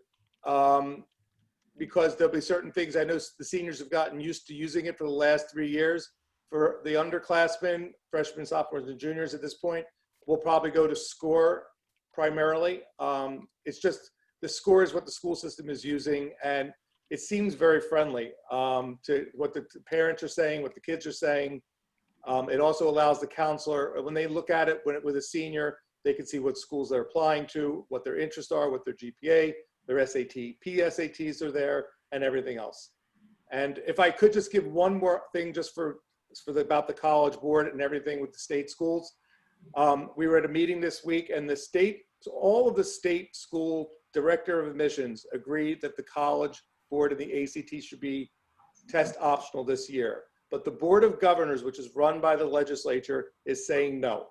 Because there'll be certain things, I know the seniors have gotten used to using it for the last 3 years. For the underclassmen, freshmen, sophomores, and juniors at this point, we'll probably go to SCORE primarily. It's just, the SCORE is what the school system is using, and it seems very friendly to what the parents are saying, what the kids are saying. It also allows the counselor, when they look at it with a senior, they can see what schools they're applying to, what their interests are, what their GPA, their SAT, PSATs are there, and everything else. And if I could just give one more thing just about the College Board and everything with the state schools. We were at a meeting this week, and all of the state school director of admissions agreed that the College Board and the ACT should be test optional this year. But the Board of Governors, which is run by the legislature, is saying no,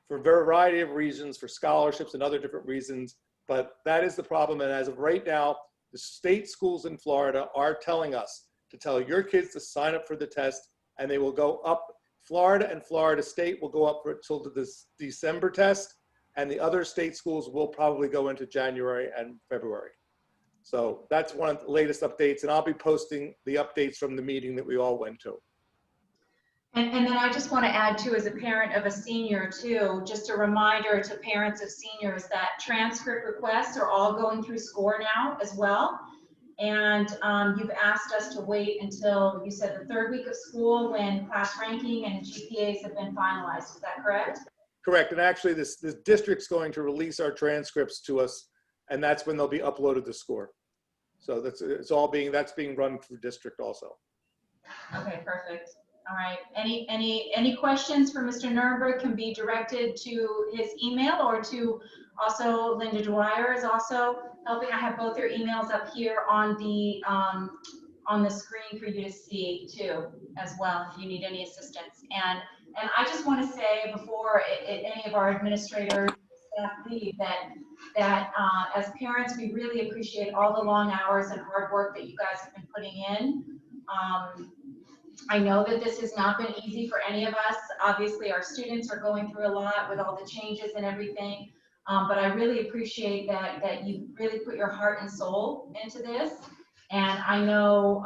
for a variety of reasons, for scholarships and other different reasons. But that is the problem. And as of right now, the state schools in Florida are telling us to tell your kids to sign up for the test, and they will go up. Florida and Florida State will go up until the December test, and the other state schools will probably go into January and February. So that's one of the latest updates, and I'll be posting the updates from the meeting that we all went to. And then I just want to add too, as a parent of a senior too, just a reminder to parents of seniors that transcript requests are all going through SCORE now as well. And you've asked us to wait until, you said, the 3rd week of school when class ranking and GPAs have been finalized. Is that correct? Correct. And actually this district's going to release our transcripts to us, and that's when they'll be uploaded to SCORE. So that's being run through district also. Okay, perfect. All right. Any questions for Mr. Nurnberg can be directed to his email, or to also Linda Dwyer is also helping. I have both their emails up here on the screen for you to see too, as well, if you need any assistance. And I just want to say before any of our administrators staff leave that that as parents, we really appreciate all the long hours and hard work that you guys have been putting in. I know that this has not been easy for any of us. Obviously, our students are going through a lot with all the changes and everything. But I really appreciate that you really put your heart and soul into this. And I know,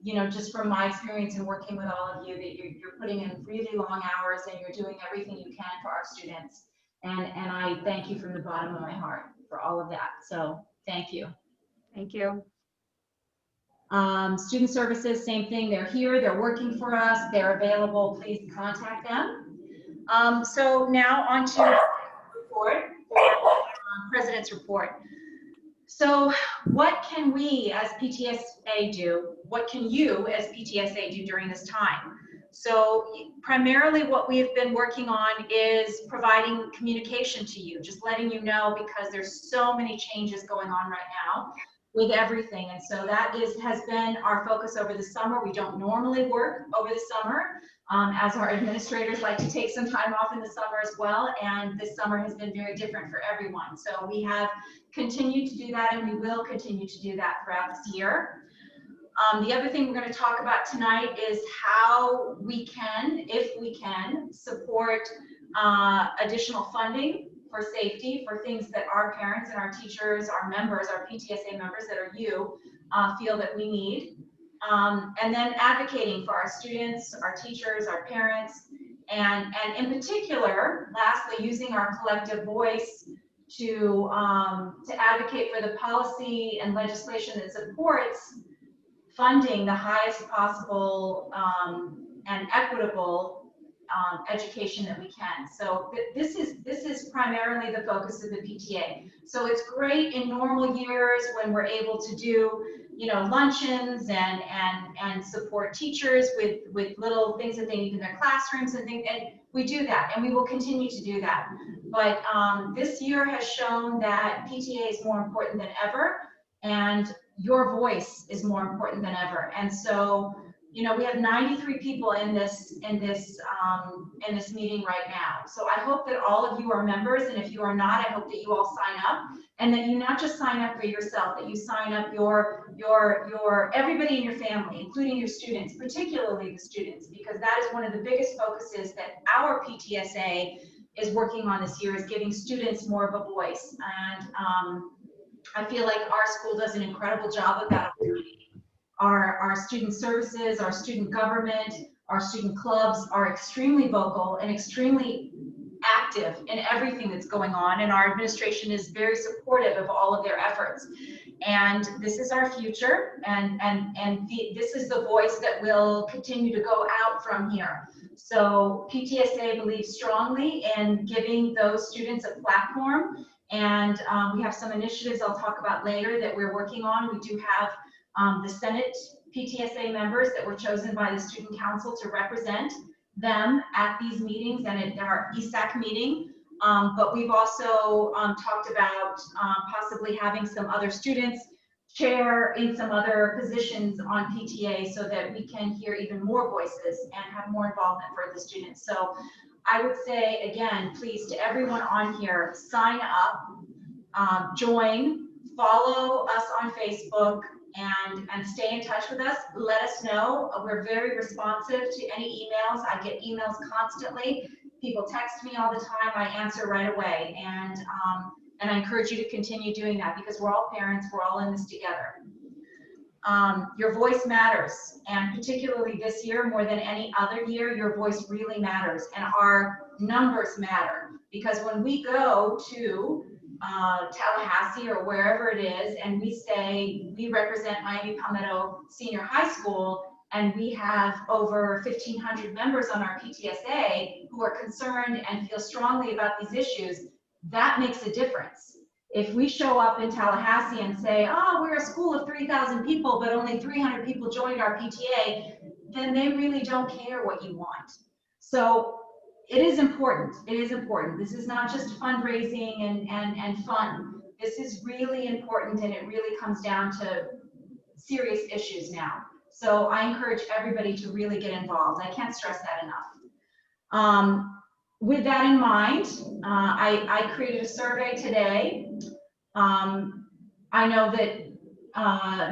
you know, just from my experience in working with all of you, that you're putting in really long hours and you're doing everything you can for our students. And I thank you from the bottom of my heart for all of that. So thank you. Thank you. Student services, same thing. They're here, they're working for us, they're available. Please contact them. So now on to the report, President's report. So what can we as PTSA do? What can you as PTSA do during this time? So primarily what we've been working on is providing communication to you, just letting you know, because there's so many changes going on right now with everything. And so that has been our focus over the summer. We don't normally work over the summer, as our administrators like to take some time off in the summer as well. And this summer has been very different for everyone. So we have continued to do that, and we will continue to do that throughout this year. The other thing we're going to talk about tonight is how we can, if we can, support additional funding for safety, for things that our parents and our teachers, our members, our PTSA members that are you, feel that we need. And then advocating for our students, our teachers, our parents, and in particular, lastly, using our collective voice to advocate for the policy and legislation that supports funding the highest possible and equitable education that we can. So this is primarily the focus of the PTA. So it's great in normal years when we're able to do, you know, luncheons and support teachers with little things that they need in their classrooms and things, and we do that, and we will continue to do that. But this year has shown that PTA is more important than ever, and your voice is more important than ever. And so, you know, we have 93 people in this meeting right now. So I hope that all of you are members, and if you are not, I hope that you all sign up, and that you not just sign up for yourself, that you sign up your everybody in your family, including your students, particularly the students, because that is one of the biggest focuses that our PTSA is working on this year, is giving students more of a voice. And I feel like our school does an incredible job of that already. Our student services, our student government, our student clubs are extremely vocal and extremely active in everything that's going on, and our administration is very supportive of all of their efforts. And this is our future, and this is the voice that will continue to go out from here. So PTSA believes strongly in giving those students a platform, and we have some initiatives I'll talk about later that we're working on. We do have the Senate PTSA members that were chosen by the Student Council to represent them at these meetings and at our ESAC meeting. But we've also talked about possibly having some other students chair in some other positions on PTA so that we can hear even more voices and have more involvement for the students. So I would say, again, please, to everyone on here, sign up, join, follow us on Facebook, and stay in touch with us. Let us know. We're very responsive to any emails. I get emails constantly. People text me all the time. I answer right away. And I encourage you to continue doing that, because we're all parents. We're all in this together. Your voice matters. And particularly this year, more than any other year, your voice really matters. And our numbers matter. Because when we go to Tallahassee or wherever it is, and we say we represent Miami Palmetto Senior High School, and we have over 1,500 members on our PTSA who are concerned and feel strongly about these issues, that makes a difference. If we show up in Tallahassee and say, oh, we're a school of 3,000 people, but only 300 people joined our PTA, then they really don't care what you want. So it is important. It is important. This is not just fundraising and fun. This is really important, and it really comes down to serious issues now. So I encourage everybody to really get involved. I can't stress that enough. with that in mind, I created a survey today. I know that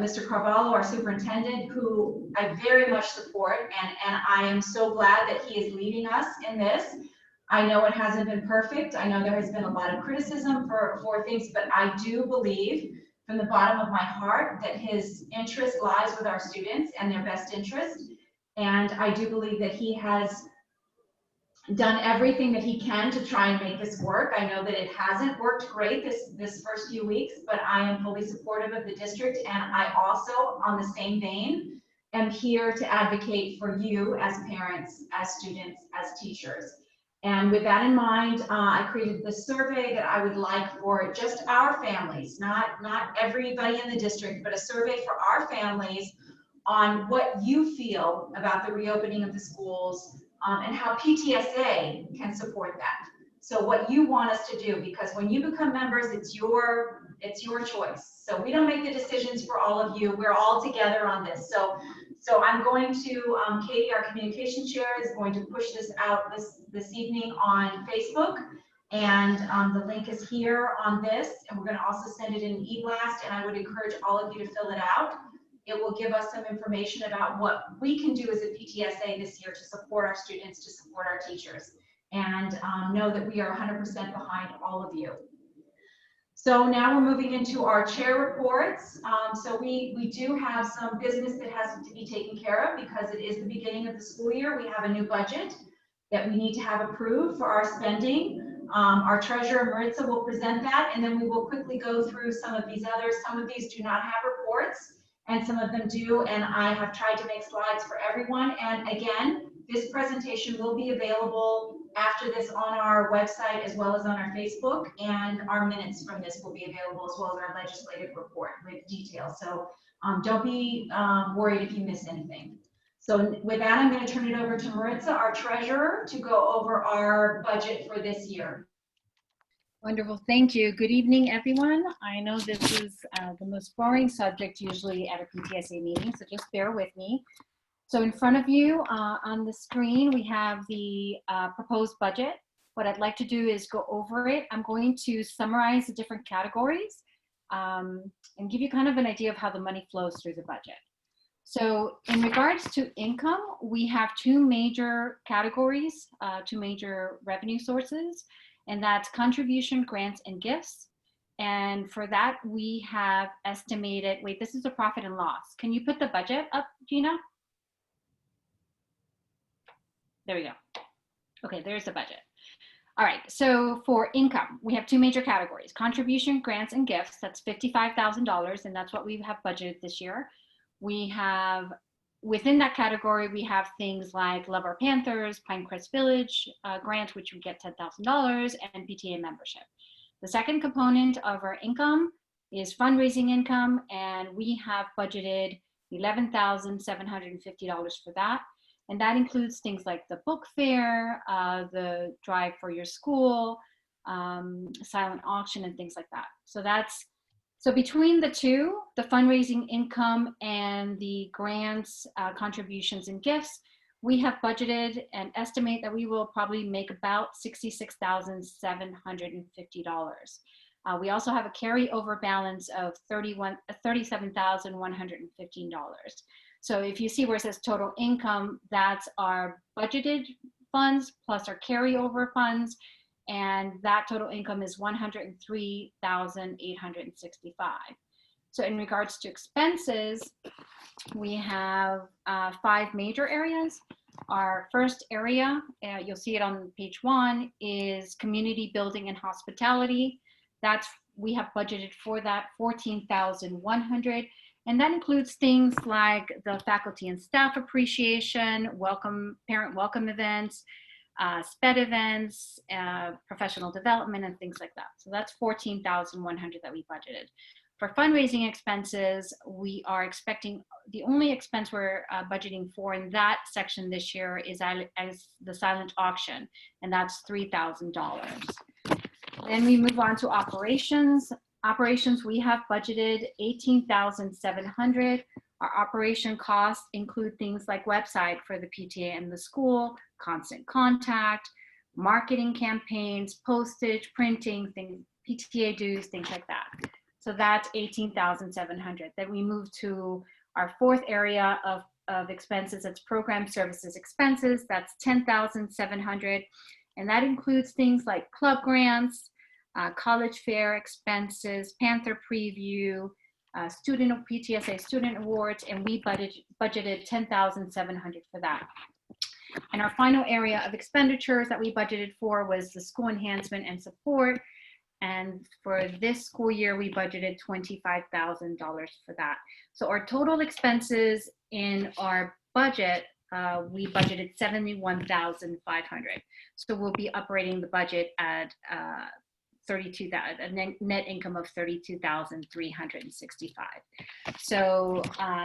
Mr. Carvalho, our superintendent, who I very much support, and I am so glad that he is leading us in this. I know it hasn't been perfect. I know there has been a lot of criticism for things, but I do believe from the bottom of my heart that his interest lies with our students and their best interest. And I do believe that he has done everything that he can to try and make this work. I know that it hasn't worked great this first few weeks, but I am fully supportive of the district, and I also, on the same vein, am here to advocate for you as parents, as students, as teachers. And with that in mind, I created this survey that I would like for just our families, not everybody in the district, but a survey for our families on what you feel about the reopening of the schools, and how PTSA can support that. So what you want us to do, because when you become members, it's your choice. So we don't make the decisions for all of you. We're all together on this. So I'm going to, Katie, our communication chair, is going to push this out this evening on Facebook. And the link is here on this. And we're going to also send it in an e-blast. And I would encourage all of you to fill it out. It will give us some information about what we can do as a PTSA this year to support our students, to support our teachers, and know that we are 100% behind all of you. So now we're moving into our chair reports. So we do have some business that has to be taken care of because it is the beginning of the school year. We have a new budget that we need to have approved for our spending. Our treasurer, Maritza, will present that, and then we will quickly go through some of these others. Some of these do not have reports, and some of them do, and I have tried to make slides for everyone. And again, this presentation will be available after this on our website as well as on our Facebook, and our minutes from this will be available as well as our legislative report with details. So don't be worried if you miss anything. So with that, I'm going to turn it over to Maritza, our treasurer, to go over our budget for this year. Wonderful, thank you. Good evening, everyone. I know this is the most boring subject usually at a PTSA meeting, so just bear with me. So in front of you on the screen, we have the proposed budget. What I'd like to do is go over it. I'm going to summarize the different categories and give you kind of an idea of how the money flows through the budget. So in regards to income, we have two major categories, two major revenue sources, and that's contribution, grants, and gifts. And for that, we have estimated, wait, this is a profit and loss. Can you put the budget up, Gina? There we go. Okay, there's the budget. All right, so for income, we have two major categories, contribution, grants, and gifts. That's $55,000, and that's what we have budgeted this year. We have, within that category, we have things like Love Our Panthers, Pinecrest Village grant, which we get $10,000, and PTA membership. The second component of our income is fundraising income, and we have budgeted $11,750 for that. And that includes things like the book fair, the drive for your school, silent auction, and things like that. So between the two, the fundraising income and the grants, contributions, and gifts, we have budgeted and estimate that we will probably make about $66,750. We also have a carryover balance of $37,115. So if you see where it says total income, that's our budgeted funds plus our carryover funds, and that total income is $103,865. So in regards to expenses, we have 5 major areas. Our first area, you'll see it on page 1, is community building and hospitality. We have budgeted for that $14,100. And that includes things like the faculty and staff appreciation, parent welcome events, SPED events, professional development, and things like that. So that's $14,100 that we budgeted. For fundraising expenses, we are expecting, the only expense we're budgeting for in that section this year is as the silent auction, and that's $3,000. Then we move on to operations. Operations, we have budgeted $18,700. Our operation costs include things like website for the PTA and the school, constant contact, marketing campaigns, postage, printing, things, PTA dues, things like that. So that's 18,700. Then we move to our fourth area of expenses. That's program services expenses. That's 10,700. And that includes things like club grants, college fair expenses, Panther preview, student PTSA student awards, and we budgeted 10,700 for that. And our final area of expenditures that we budgeted for was the school enhancement and support. And for this school year, we budgeted $25,000 for that. So our total expenses in our budget, we budgeted $71,500. So we'll be operating the budget at a net income of $32,365. So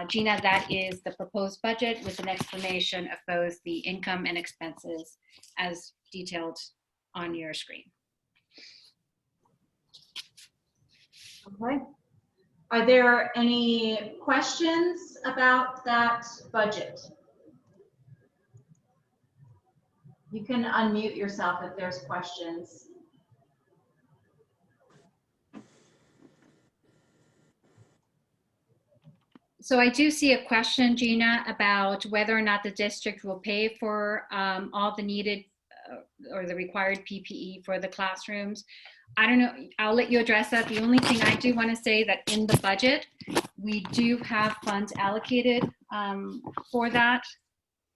Gina, that is the proposed budget with an explanation of both the income and expenses as detailed on your screen. Okay. Are there any questions about that budget? You can unmute yourself if there's questions. So I do see a question, Gina, about whether or not the district will pay for all the needed or the required PPE for the classrooms. I don't know, I'll let you address that. The only thing I do want to say that in the budget, we do have funds allocated for that.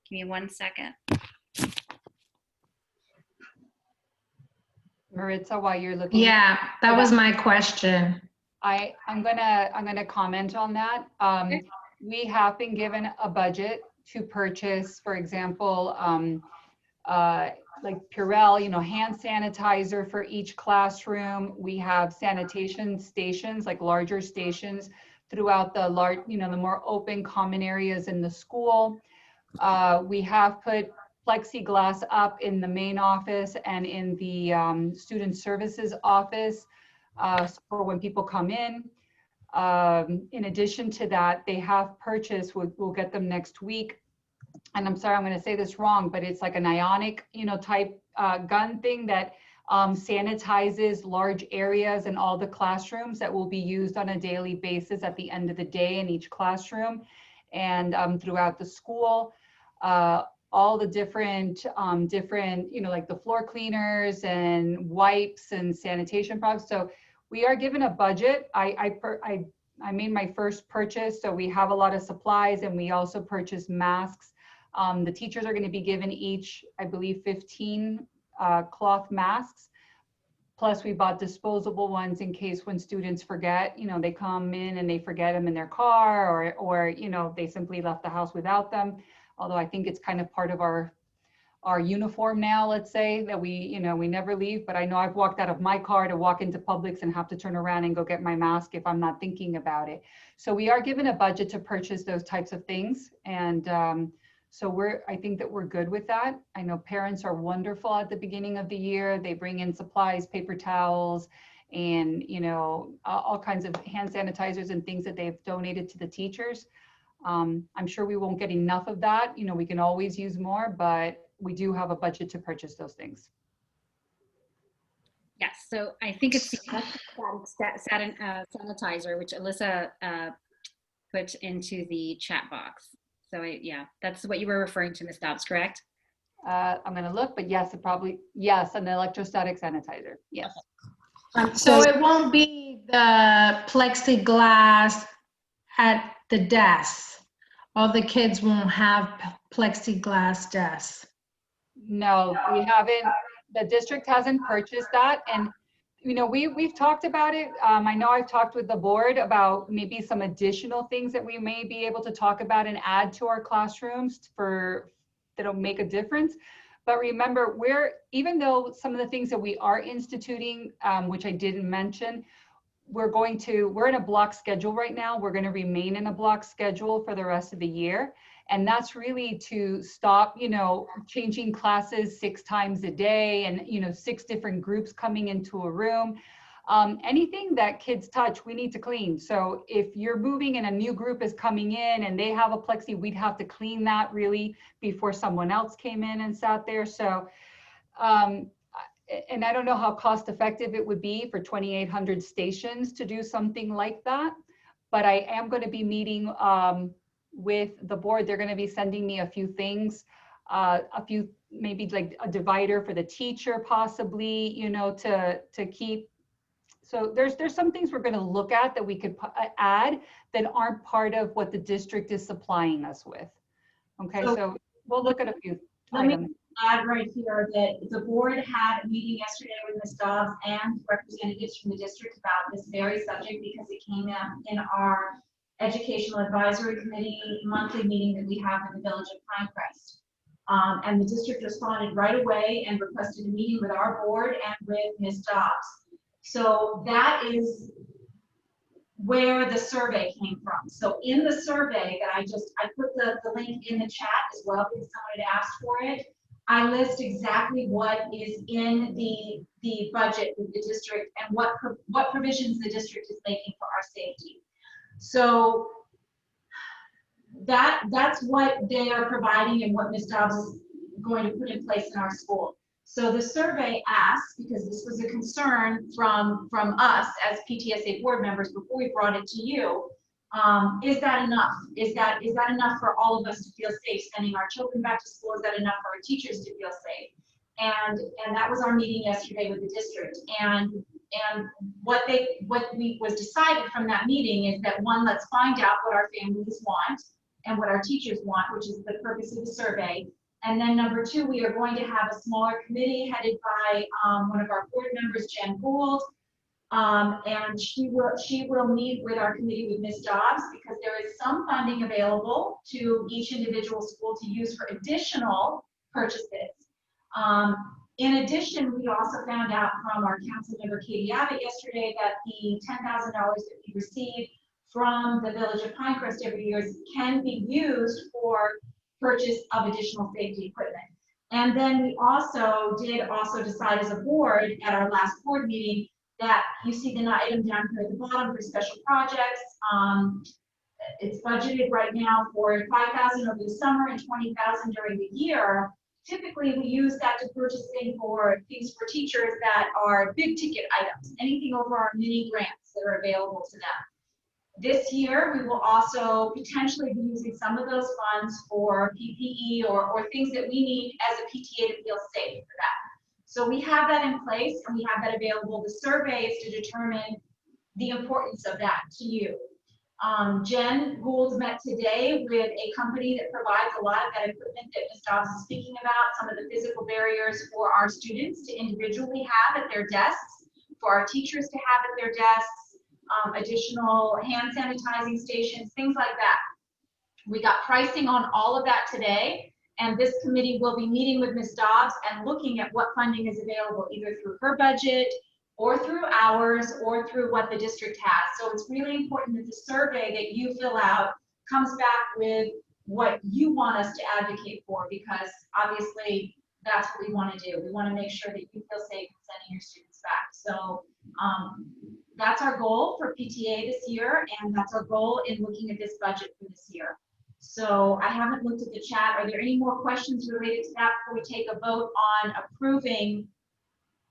Give me 1 second. Maritza, while you're looking. Yeah, that was my question. I'm gonna comment on that. Okay. We have been given a budget to purchase, for example, like Purell, hand sanitizer for each classroom. We have sanitation stations, like larger stations throughout the large, the more open common areas in the school. We have put plexiglass up in the main office and in the student services office for when people come in. In addition to that, they have purchased, we'll get them next week. And I'm sorry, I'm going to say this wrong, but it's like an ionic, type gun thing that sanitizes large areas in all the classrooms that will be used on a daily basis at the end of the day in each classroom and throughout the school. All the different, like the floor cleaners and wipes and sanitation products. So we are given a budget. I made my first purchase, so we have a lot of supplies, and we also purchased masks. The teachers are going to be given each, I believe, 15 cloth masks. Plus, we bought disposable ones in case when students forget, they come in and they forget them in their car, or they simply left the house without them. Although I think it's kind of part of our uniform now, let's say, that we never leave. But I know I've walked out of my car to walk into Publix and have to turn around and go get my mask if I'm not thinking about it. So we are given a budget to purchase those types of things. And so I think that we're good with that. I know parents are wonderful at the beginning of the year. They bring in supplies, paper towels, and all kinds of hand sanitizers and things that they've donated to the teachers. I'm sure we won't get enough of that. We can always use more, but we do have a budget to purchase those things. Yes, so I think it's the sanitizer, which Alyssa put into the chat box. So yeah, that's what you were referring to, Ms. Dobbs, correct? I'm going to look, but yes, yes, an electrostatic sanitizer. Yes. So it won't be the plexiglass at the desk. All the kids won't have plexiglass desks. No, we haven't. The district hasn't purchased that. And, we've talked about it. I know I've talked with the board about maybe some additional things that we may be able to talk about and add to our classrooms that'll make a difference. But remember, even though some of the things that we are instituting, which I didn't mention, we're in a block schedule right now. We're going to remain in a block schedule for the rest of the year. And that's really to stop, changing classes 6 times a day and, 6 different groups coming into a room. Anything that kids touch, we need to clean. So if you're moving and a new group is coming in and they have a plexi, we'd have to clean that really before someone else came in and sat there. So and I don't know how cost effective it would be for 2,800 stations to do something like that, but I am going to be meeting with the board. They're going to be sending me a few things, maybe like a divider for the teacher possibly, you know, to keep. So there's some things we're going to look at that we could add that aren't part of what the district is supplying us with. Okay, so we'll look at a few items. Add right here that the board had a meeting yesterday with Ms. Dobbs and representatives from the district about this very subject because it came up in our educational advisory committee monthly meeting that we have in the village of Pinecrest. And the district responded right away and requested a meeting with our board and with Ms. Dobbs. So that is where the survey came from. So in the survey that I put the link in the chat as well because someone had asked for it. I list exactly what is in the budget of the district and what provisions the district is making for our safety. So that's what they are providing and what Ms. Dobbs is going to put in place in our school. So the survey asks, because this was a concern from us as PTSA board members before we brought it to you, is that enough? Is that enough for all of us to feel safe sending our children back to school? Is that enough for our teachers to feel safe? And that was our meeting yesterday with the district. And what was decided from that meeting is that one, let's find out what our families want and what our teachers want, which is the purpose of the survey. And then number two, we are going to have a smaller committee headed by one of our board members, Jen Gould. And she will meet with our committee with Ms. Dobbs because there is some funding available to each individual school to use for additional purchases. In addition, we also found out from our council member Katie Abbott yesterday that the $10,000 that we receive from the village of Pinecrest every year can be used for purchase of additional safety equipment. And then we also did decide as a board at our last board meeting that you see the item down here at the bottom for special projects. It's budgeted right now for $5,000 over the summer and $20,000 during the year. Typically, we use that to purchase things for teachers that are big ticket items, anything over our mini grants that are available to them. This year, we will also potentially be using some of those funds for PPE or things that we need as a PTA to feel safe for that. So we have that in place and we have that available. The survey is to determine the importance of that to you. Jen Gould met today with a company that provides a lot of that equipment that Ms. Dobbs is speaking about, some of the physical barriers for our students to individually have at their desks, for our teachers to have at their desks, additional hand sanitizing stations, things like that. We got pricing on all of that today, and this committee will be meeting with Ms. Dobbs and looking at what funding is available, either through her budget or through ours or through what the district has. So it's really important that the survey that you fill out comes back with what you want us to advocate for, because obviously that's what we want to do. We want to make sure that you feel safe sending your students back. So that's our goal for PTA this year, and that's our goal in looking at this budget for this year. So I haven't looked at the chat. Are there any more questions related to that before we take a vote on approving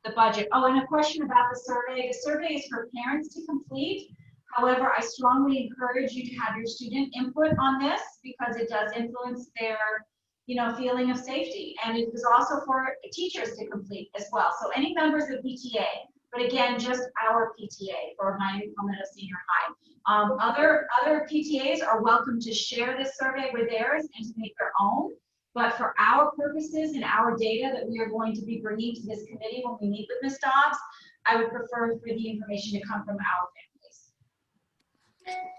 the budget? Oh, and a question about the survey. The survey is for parents to complete. However, I strongly encourage you to have your student input on this because it does influence their feeling of safety. And it is also for teachers to complete as well. So any members of PTA, but again, just our PTA for Miami Palmetto Senior High. Other PTAs are welcome to share this survey with theirs and to make their own. But for our purposes and our data that we are going to be bringing to this committee when we meet with Ms. Dobbs, I would prefer for the information to come from our families.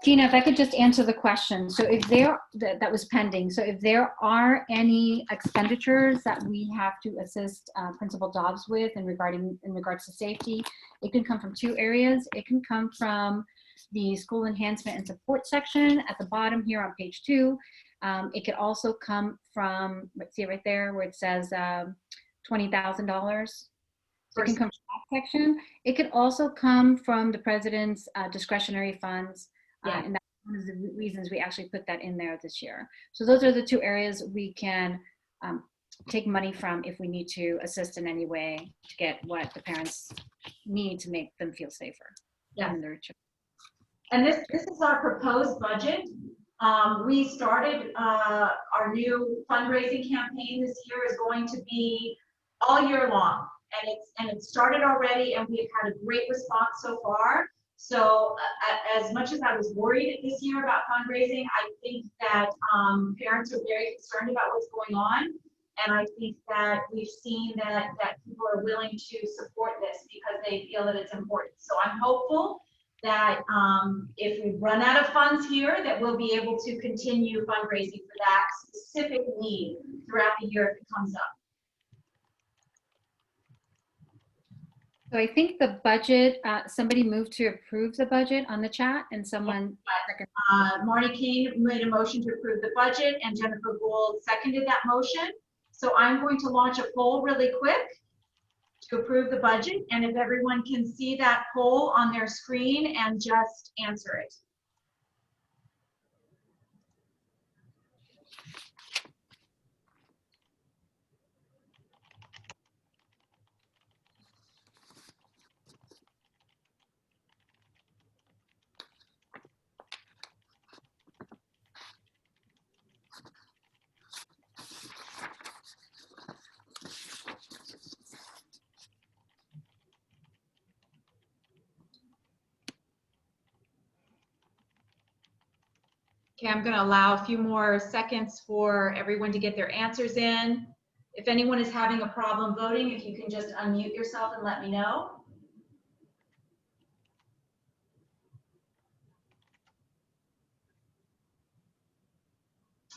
Gina, if I could just answer the question. So if that was pending. So if there are any expenditures that we have to assist Principal Dobbs with in regards to safety, it can come from two areas. It can come from the school enhancement and support section at the bottom here on page 2. It could also come from, let's see right there where it says $20,000. So it can come from that section. It could also come from the president's discretionary funds. Yeah. And that's one of the reasons we actually put that in there this year. So those are the two areas we can take money from if we need to assist in any way to get what the parents need to make them feel safer. Yes. in their children. And this is our proposed budget. We started our new fundraising campaign this year is going to be all year long, and it's started already, and we've had a great response so far. So as much as I was worried this year about fundraising, I think that parents are very concerned about what's going on, and I think that we've seen that people are willing to support this because they feel that it's important. So I'm hopeful that if we run out of funds here, that we'll be able to continue fundraising for that specific need throughout the year if it comes up. So I think the budget, somebody moved to approve the budget on the chat, and someone. Marty King made a motion to approve the budget, and Jennifer Gould seconded that motion. So I'm going to launch a poll really quick to approve the budget, and if everyone can see that poll on their screen and just answer it. Okay, I'm going to allow a few more seconds for everyone to get their answers in. If anyone is having a problem voting, if you can just unmute yourself and let me know.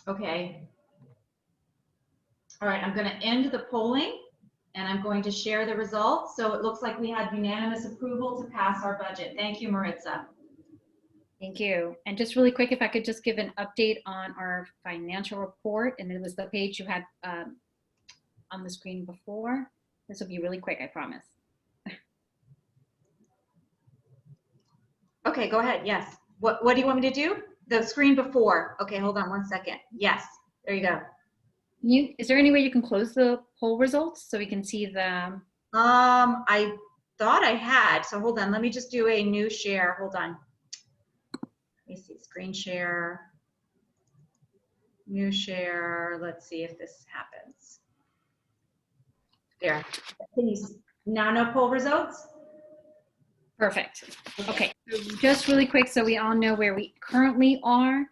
Okay. All right, I'm going to end the polling, and I'm going to share the results. So it looks like we had unanimous approval to pass our budget. Thank you, Maritza. Thank you. And just really quick, if I could just give an update on our financial report, and it was the page you had on the screen before. This will be really quick, I promise. Okay, go ahead. Yes. What do you want me to do? The screen before. Okay, hold on one second. Yes, there you go. Is there any way you can close the poll results so we can see the? I thought I had. So hold on. Let me just do a new share. Hold on. Let me see. Screen share. New share. Let's see if this happens. There. Can you now know poll results? Perfect. Okay, so just really quick so we all know where we currently are.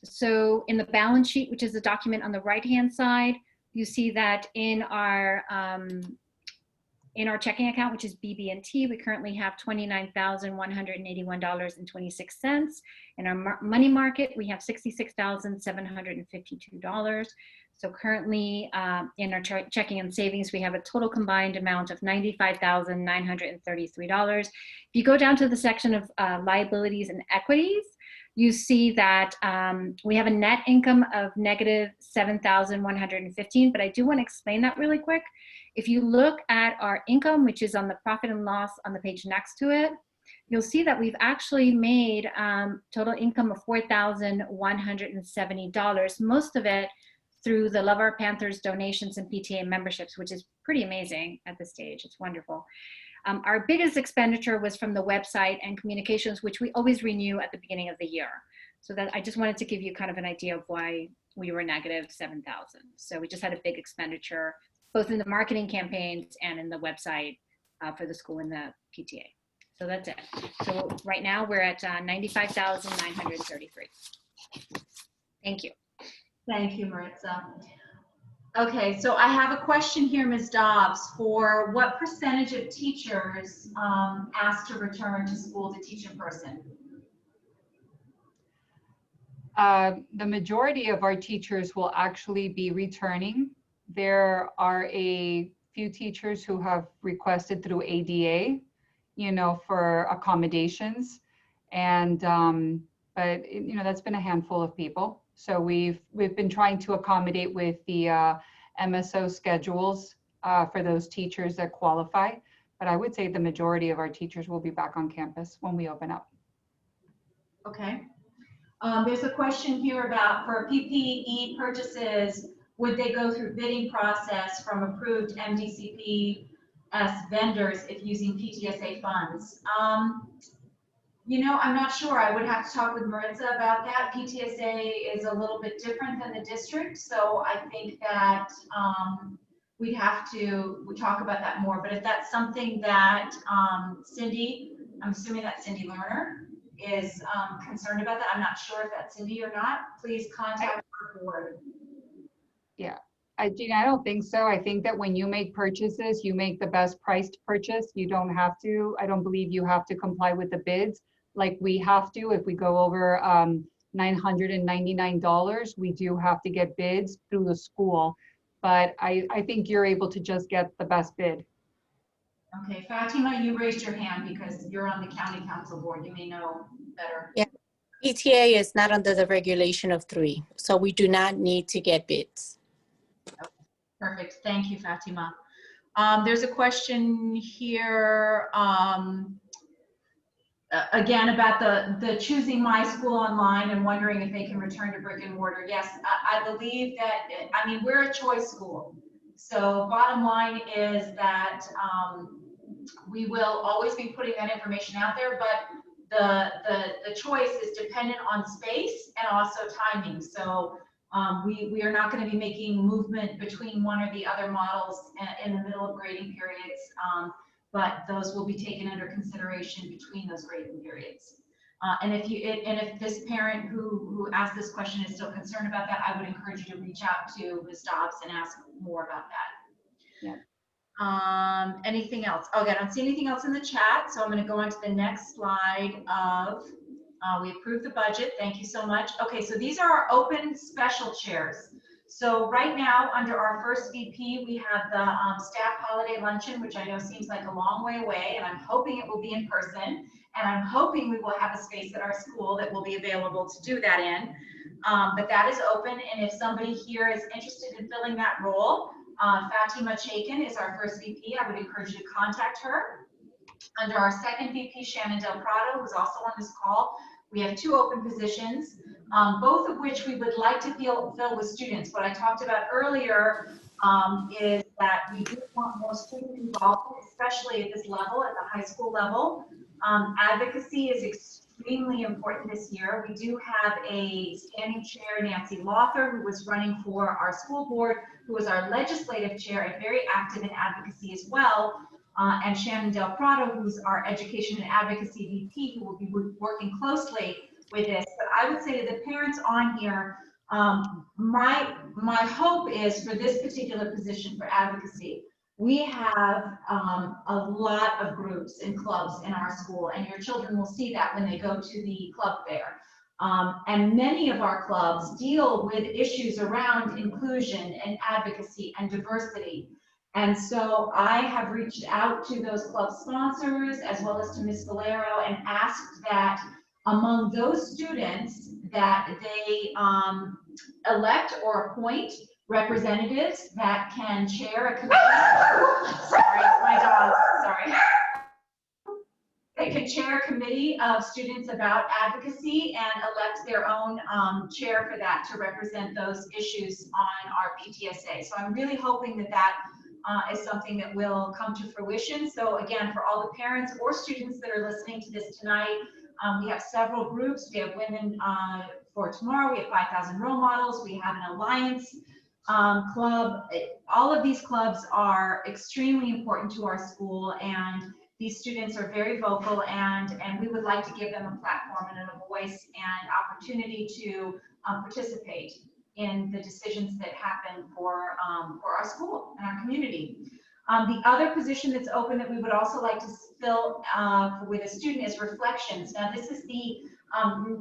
So in the balance sheet, which is the document on the right-hand side, you see that in our checking account, which is BB&T, we currently have $29,181.26. In our money market, we have $66,752. So currently in our checking and savings, we have a total combined amount of $95,933. If you go down to the section of liabilities and equities, you see that we have a net income of negative $7,115, but I do want to explain that really quick. If you look at our income, which is on the profit and loss on the page next to it, you'll see that we've actually made total income of $4,170, most of it through the Love Our Panthers donations and PTA memberships, which is pretty amazing at this stage. It's wonderful. Our biggest expenditure was from the website and communications, which we always renew at the beginning of the year. So that I just wanted to give you kind of an idea of why we were negative 7,000. So we just had a big expenditure, both in the marketing campaigns and in the website for the school and the PTA. So that's it. So right now we're at 95,933. Thank you. Thank you, Maritza. Okay, so I have a question here, Ms. Dobbs, for what percentage of teachers asked to return to school to teach in person? The majority of our teachers will actually be returning. There are a few teachers who have requested through ADA, for accommodations. And, but that's been a handful of people. So we've been trying to accommodate with the MSO schedules for those teachers that qualify. But I would say the majority of our teachers will be back on campus when we open up. Okay. There's a question here about for PPE purchases, would they go through bidding process from approved MDCPS vendors if using PTSA funds? You know, I'm not sure. I would have to talk with Maritza about that. PTSA is a little bit different than the district, so I think that we'd have to talk about that more. But if that's something that Cindy, I'm assuming that's Cindy Lerner, is concerned about that. I'm not sure if that's Cindy or not. Please contact our board. Yeah, Gina, I don't think so. I think that when you make purchases, you make the best priced purchase. You don't have to, I don't believe you have to comply with the bids like we have to. If we go over $999, we do have to get bids through the school. But I think you're able to just get the best bid. Okay, Fatima, you raised your hand because you're on the county council board. You may know better. Yeah. PTA is not under the regulation of 3, so we do not need to get bids. Okay, perfect. Thank you, Fatima. There's a question here, again, about the choosing my school online and wondering if they can return to brick and mortar. Yes, I believe that, I mean, we're a choice school. So bottom line is that we will always be putting that information out there, but the choice is dependent on space and also timing. So we are not going to be making movement between one or the other models in the middle of grading periods, but those will be taken under consideration between those grading periods. And if this parent who asked this question is still concerned about that, I would encourage you to reach out to Ms. Dobbs and ask more about that. Yeah. Anything else? Okay, I don't see anything else in the chat, so I'm going to go on to the next slide of, we approved the budget. Thank you so much. Okay, so these are our open special chairs. So right now, under our first VP, we have the staff holiday luncheon, which I know seems like a long way away, and I'm hoping it will be in person, and I'm hoping we will have a space at our school that will be available to do that in. But that is open, and if somebody here is interested in filling that role, Fatima Chaikin is our first VP. I would encourage you to contact her. Under our second VP, Shannon Del Prado, who's also on this call, we have 2 open positions, both of which we would like to fill with students. What I talked about earlier is that we do want more student involvement, especially at this level, at the high school level. Advocacy is extremely important this year. We do have a standing chair, Nancy Lawther, who was running for our school board, who was our legislative chair and very active in advocacy as well. And Shannon Del Prado, who's our education and advocacy VP, who will be working closely with this. But I would say to the parents on here, my hope is for this particular position for advocacy, we have a lot of groups and clubs in our school, and your children will see that when they go to the club fair. And many of our clubs deal with issues around inclusion and advocacy and diversity. And so I have reached out to those club sponsors as well as to Ms. Valero and asked that among those students that they elect or appoint representatives that can chair a committee. Sorry, my dog, sorry. They can chair a committee of students about advocacy and elect their own chair for that to represent those issues on our PTSA. So I'm really hoping that that is something that will come to fruition. So again, for all the parents or students that are listening to this tonight, we have several groups. We have Women for Tomorrow. We have 5,000 Role Models. We have an Alliance club. All of these clubs are extremely important to our school, and these students are very vocal, and we would like to give them a platform and a voice and opportunity to participate in the decisions that happen for our school and our community. The other position that's open that we would also like to fill with a student is Reflections. Now, this is the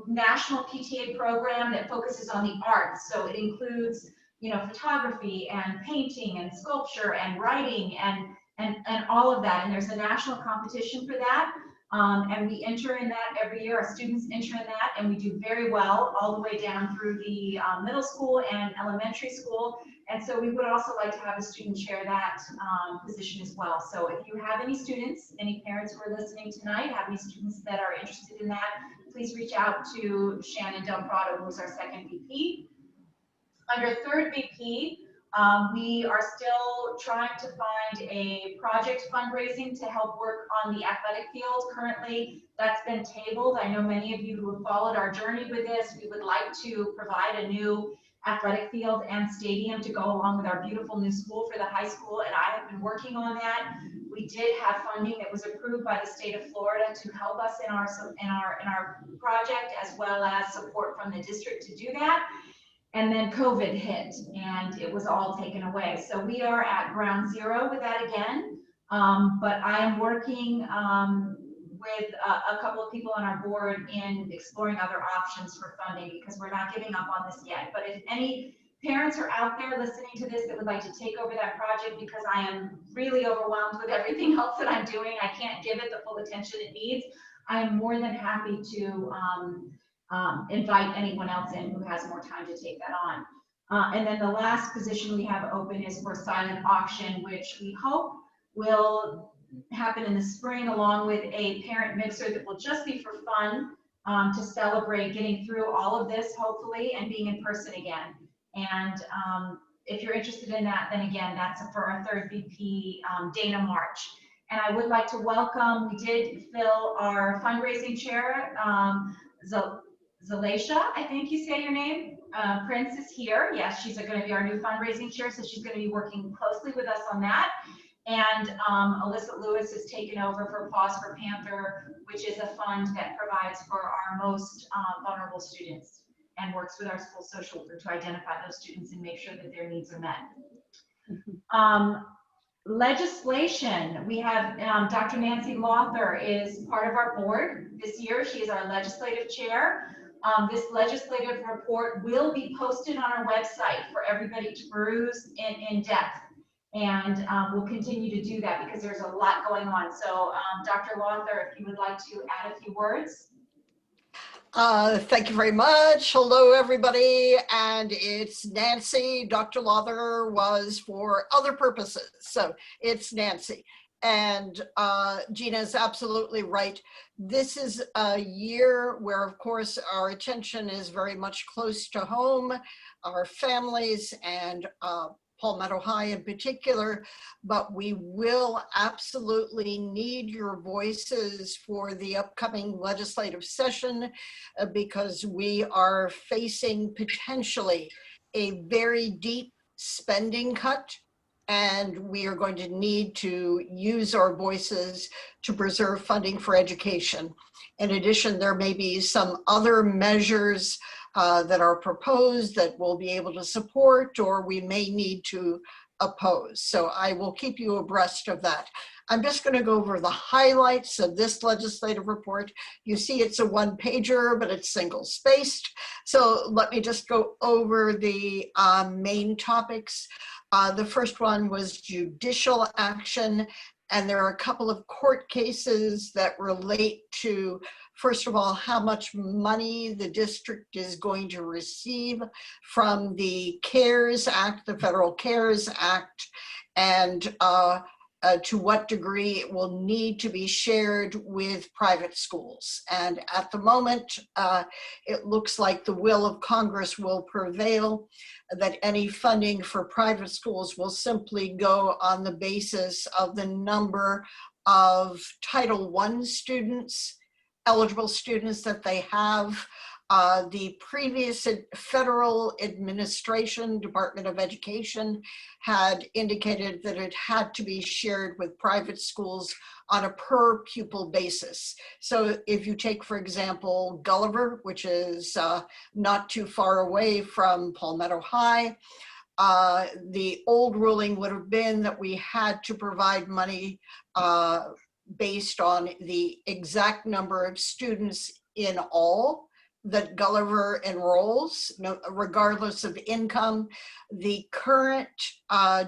national PTA program that focuses on the arts. So it includes, you know, photography and painting and sculpture and writing and all of that. And there's a national competition for that. And we enter in that every year. Our students enter in that, and we do very well all the way down through the middle school and elementary school. And so we would also like to have a student chair that position as well. So if you have any students, any parents who are listening tonight, have any students that are interested in that, please reach out to Shannon Del Prado, who's our second VP. Under third VP, We are still trying to find a project fundraising to help work on the athletic field. Currently, that's been tabled. I know many of you who have followed our journey with this, we would like to provide a new athletic field and stadium to go along with our beautiful new school for the high school, and I have been working on that. We did have funding that was approved by the state of Florida to help us in our project, as well as support from the district to do that. And then COVID hit and it was all taken away. So we are at ground zero with that again. But I am working with a couple of people on our board in exploring other options for funding, because we're not giving up on this yet. But if any parents are out there listening to this that would like to take over that project, because I am really overwhelmed with everything else that I'm doing, I can't give it the full attention it needs, I am more than happy to invite anyone else in who has more time to take that on. And then the last position we have open is for silent auction, which we hope will happen in the spring, along with a parent mixer that will just be for fun, to celebrate getting through all of this, hopefully, and being in person again. And if you're interested in that, then again, that's for our third VP, Dana March. And I would like to welcome, we did fill our fundraising chair, Zalaisha, I think you say your name. Prince is here. Yes, she's going to be our new fundraising chair, so she's going to be working closely with us on that. And Alyssa Lewis has taken over for Pause for Panther, which is a fund that provides for our most vulnerable students and works with our school social worker to identify those students and make sure that their needs are met. Legislation, we have Dr. Nancy Lothar is part of our board this year. She is our legislative chair. This legislative report will be posted on our website for everybody to peruse in depth. And we'll continue to do that because there's a lot going on. So Dr. Lothar, if you would like to add a few words. Thank you very much. Hello, everybody. And it's Nancy. Dr. Lothar was for other purposes. So it's Nancy. And Gina is absolutely right. This is a year where, of course, our attention is very much close to home, our families, and Palmetto High in particular, but we will absolutely need your voices for the upcoming legislative session because we are facing potentially a very deep spending cut, and we are going to need to use our voices to preserve funding for education. In addition, there may be some other measures that are proposed that we'll be able to support, or we may need to oppose. So I will keep you abreast of that. I'm just going to go over the highlights of this legislative report. You see it's a one-pager, but it's single-spaced. So let me just go over the main topics. The first one was judicial action, and there are a couple of court cases that relate to, first of all, how much money the district is going to receive from the CARES Act, the Federal CARES Act, and to what degree it will need to be shared with private schools. And at the moment, it looks like the will of Congress will prevail, that any funding for private schools will simply go on the basis of the number of Title I students, eligible students that they have. The previous federal administration, Department of Education, had indicated that it had to be shared with private schools on a per pupil basis. So if you take, for example, Gulliver, which is not too far away from Palmetto High, the old ruling would have been that we had to provide money based on the exact number of students in all that Gulliver enrolls, regardless of income. The current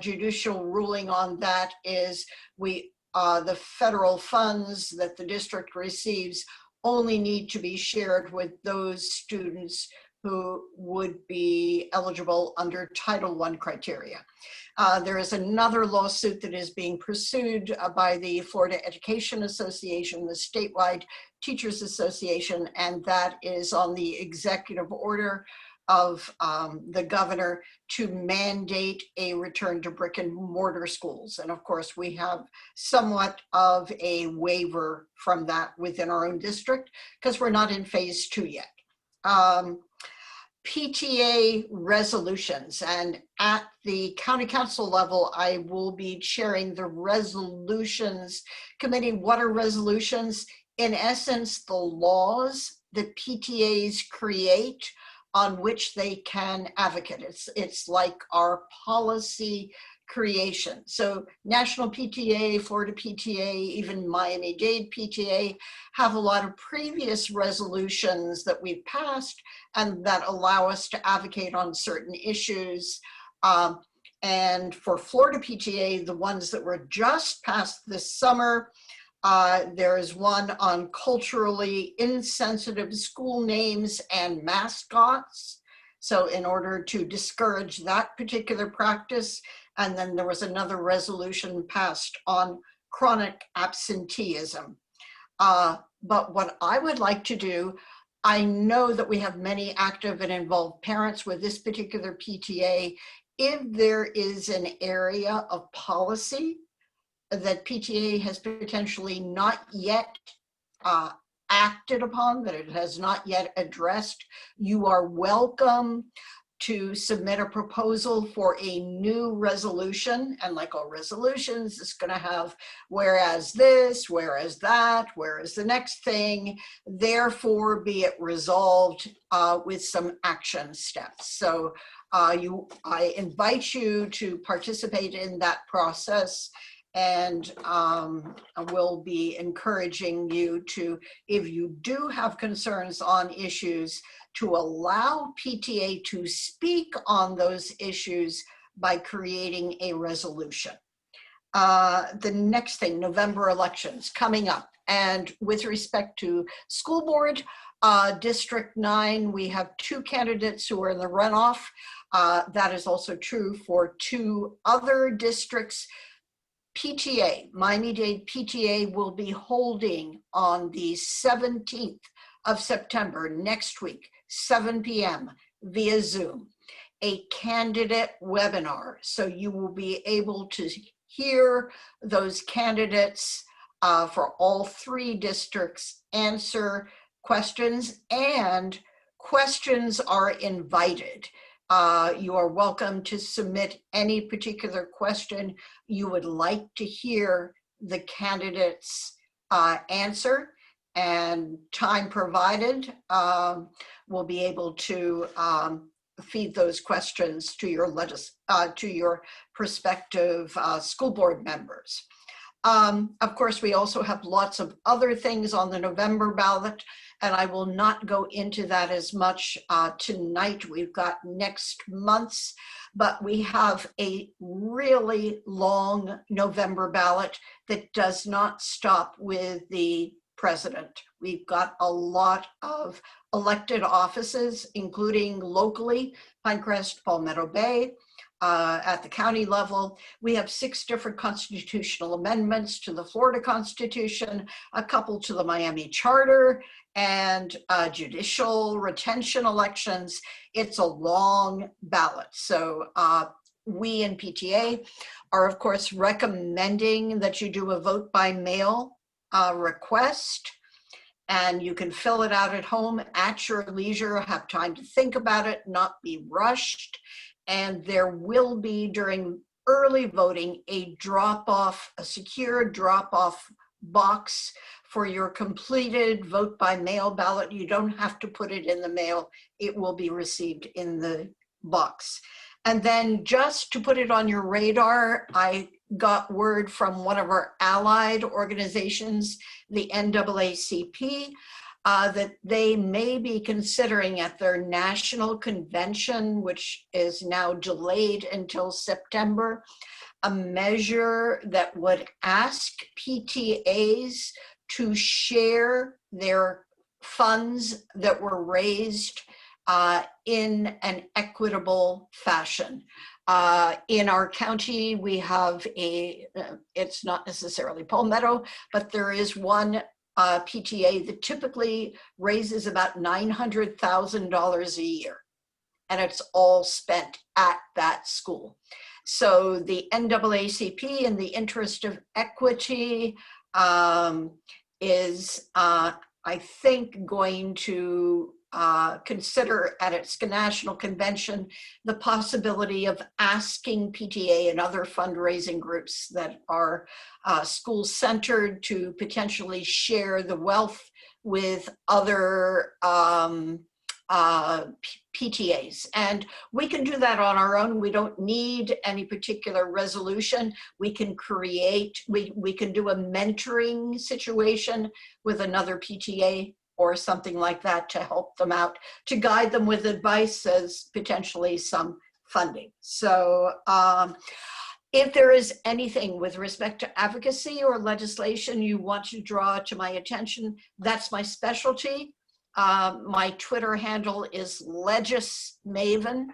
judicial ruling on that is the federal funds that the district receives only need to be shared with those students who would be eligible under Title I criteria. There is another lawsuit that is being pursued by the Florida Education Association, the statewide Teachers Association, and that is on the executive order of the governor to mandate a return to brick and mortar schools. And of course, we have somewhat of a waiver from that within our own district because we're not in phase 2 yet. PTA resolutions, and at the county council level, I will be chairing the resolutions committee. What are resolutions? In essence, the laws that PTAs create on which they can advocate. It's like our policy creation. So National PTA, Florida PTA, even Miami-Dade PTA have a lot of previous resolutions that we've passed and that allow us to advocate on certain issues. And for Florida PTA, the ones that were just passed this summer, there is one on culturally insensitive school names and mascots. So in order to discourage that particular practice. And then there was another resolution passed on chronic absenteeism. But what I would like to do, I know that we have many active and involved parents with this particular PTA. If there is an area of policy that PTA has potentially not yet acted upon, that it has not yet addressed, you are welcome to submit a proposal for a new resolution. And like all resolutions, it's going to have whereas this, whereas that, whereas the next thing, therefore be it resolved with some action steps. So I invite you to participate in that process. And I will be encouraging you to, if you do have concerns on issues, to allow PTA to speak on those issues by creating a resolution. The next thing, November elections coming up. And with respect to school board, District 9, we have 2 candidates who are in the runoff. That is also true for 2 other districts. PTA, Miami-Dade PTA, will be holding on the 17th of September, next week, 7 p.m. via Zoom, a candidate webinar. So you will be able to hear those candidates for all 3 districts answer questions, and questions are invited. You are welcome to submit any particular question you would like to hear the candidates answer, and time provided, we'll be able to feed those questions to your prospective school board members. Of course, we also have lots of other things on the November ballot, and I will not go into that as much tonight. We've got next month's, but we have a really long November ballot that does not stop with the president. We've got a lot of elected offices, including locally, Pinecrest, Palmetto Bay. At the county level, we have 6 different constitutional amendments to the Florida Constitution, a couple to the Miami Charter, and judicial retention elections. It's a long ballot. So we in PTA are, of course, recommending that you do a vote by mail request. And you can fill it out at home at your leisure, have time to think about it, not be rushed. And there will be, during early voting, a secure drop-off box for your completed vote by mail ballot. You don't have to put it in the mail. It will be received in the box. And then just to put it on your radar, I got word from one of our allied organizations, the NAACP, that they may be considering at their national convention, which is now delayed until September, a measure that would ask PTAs to share their funds that were raised in an equitable fashion. In our county, we have it's not necessarily Palmetto, but there is one PTA that typically raises about $900,000 a year. and it's all spent at that school. So the NAACP, in the interest of equity, is, I think, going to consider at its national convention the possibility of asking PTA and other fundraising groups that are school-centered to potentially share the wealth with other PTAs. And we can do that on our own. We don't need any particular resolution. We can create, we can do a mentoring situation with another PTA or something like that to help them out, to guide them with advice as potentially some funding. So if there is anything with respect to advocacy or legislation you want to draw to my attention, that's my specialty. My Twitter handle is LegisMaven,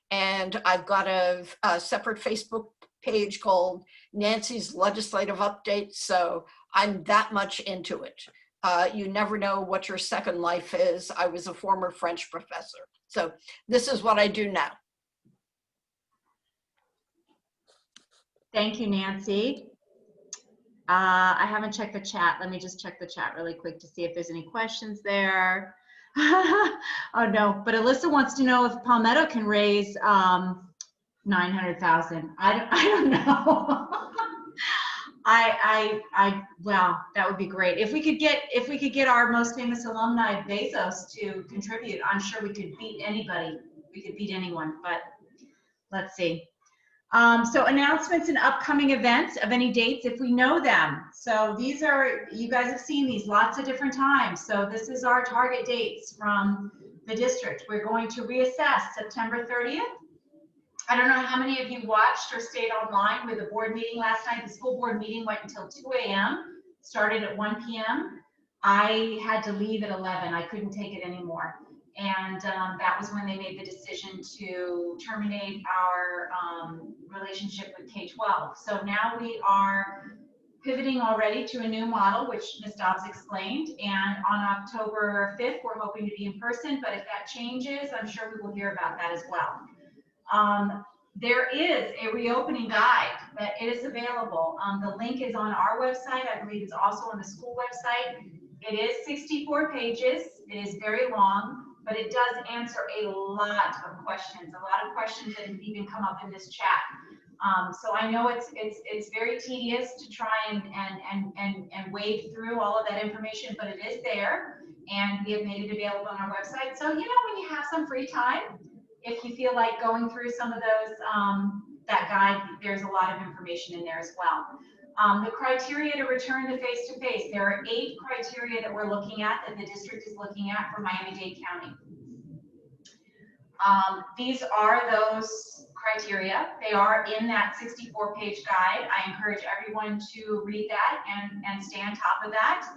and I've got a separate Facebook page called Nancy's Legislative Updates, so I'm that much into it. You never know what your second life is. I was a former French professor, so this is what I do now. Thank you, Nancy. I haven't checked the chat. Let me just check the chat really quick to see if there's any questions there. Oh no, but Alyssa wants to know if Palmetto can raise 900,000. I don't know. Well, that would be great. If we could get our most famous alumni, Bezos, to contribute, I'm sure we could beat anybody. We could beat anyone, but let's see. So announcements and upcoming events of any dates if we know them. So these are, you guys have seen these lots of different times. So this is our target dates from the district. We're going to reassess September 30th. I don't know how many of you watched or stayed online with the board meeting last night. The school board meeting went until 2 a.m., started at 1 p.m. I had to leave at 11. I couldn't take it anymore. And that was when they made the decision to terminate our relationship with K-12. So now we are pivoting already to a new model, which Ms. Dobbs explained. And on October 5th, we're hoping to be in person. But if that changes, I'm sure we will hear about that as well. There is a reopening guide that is available. The link is on our website. I believe it's also on the school website. It is 64 pages. It is very long, but it does answer a lot of questions that have even come up in this chat. So I know it's very tedious to try and wade through all of that information, but it is there, and we have made it available on our website. So, you know, when you have some free time, if you feel like going through some of those, that guide, there's a lot of information in there as well. The criteria to return to face-to-face, there are 8 criteria that we're looking at, that the district is looking at for Miami-Dade County. These are those criteria. They are in that 64-page guide. I encourage everyone to read that and stay on top of that.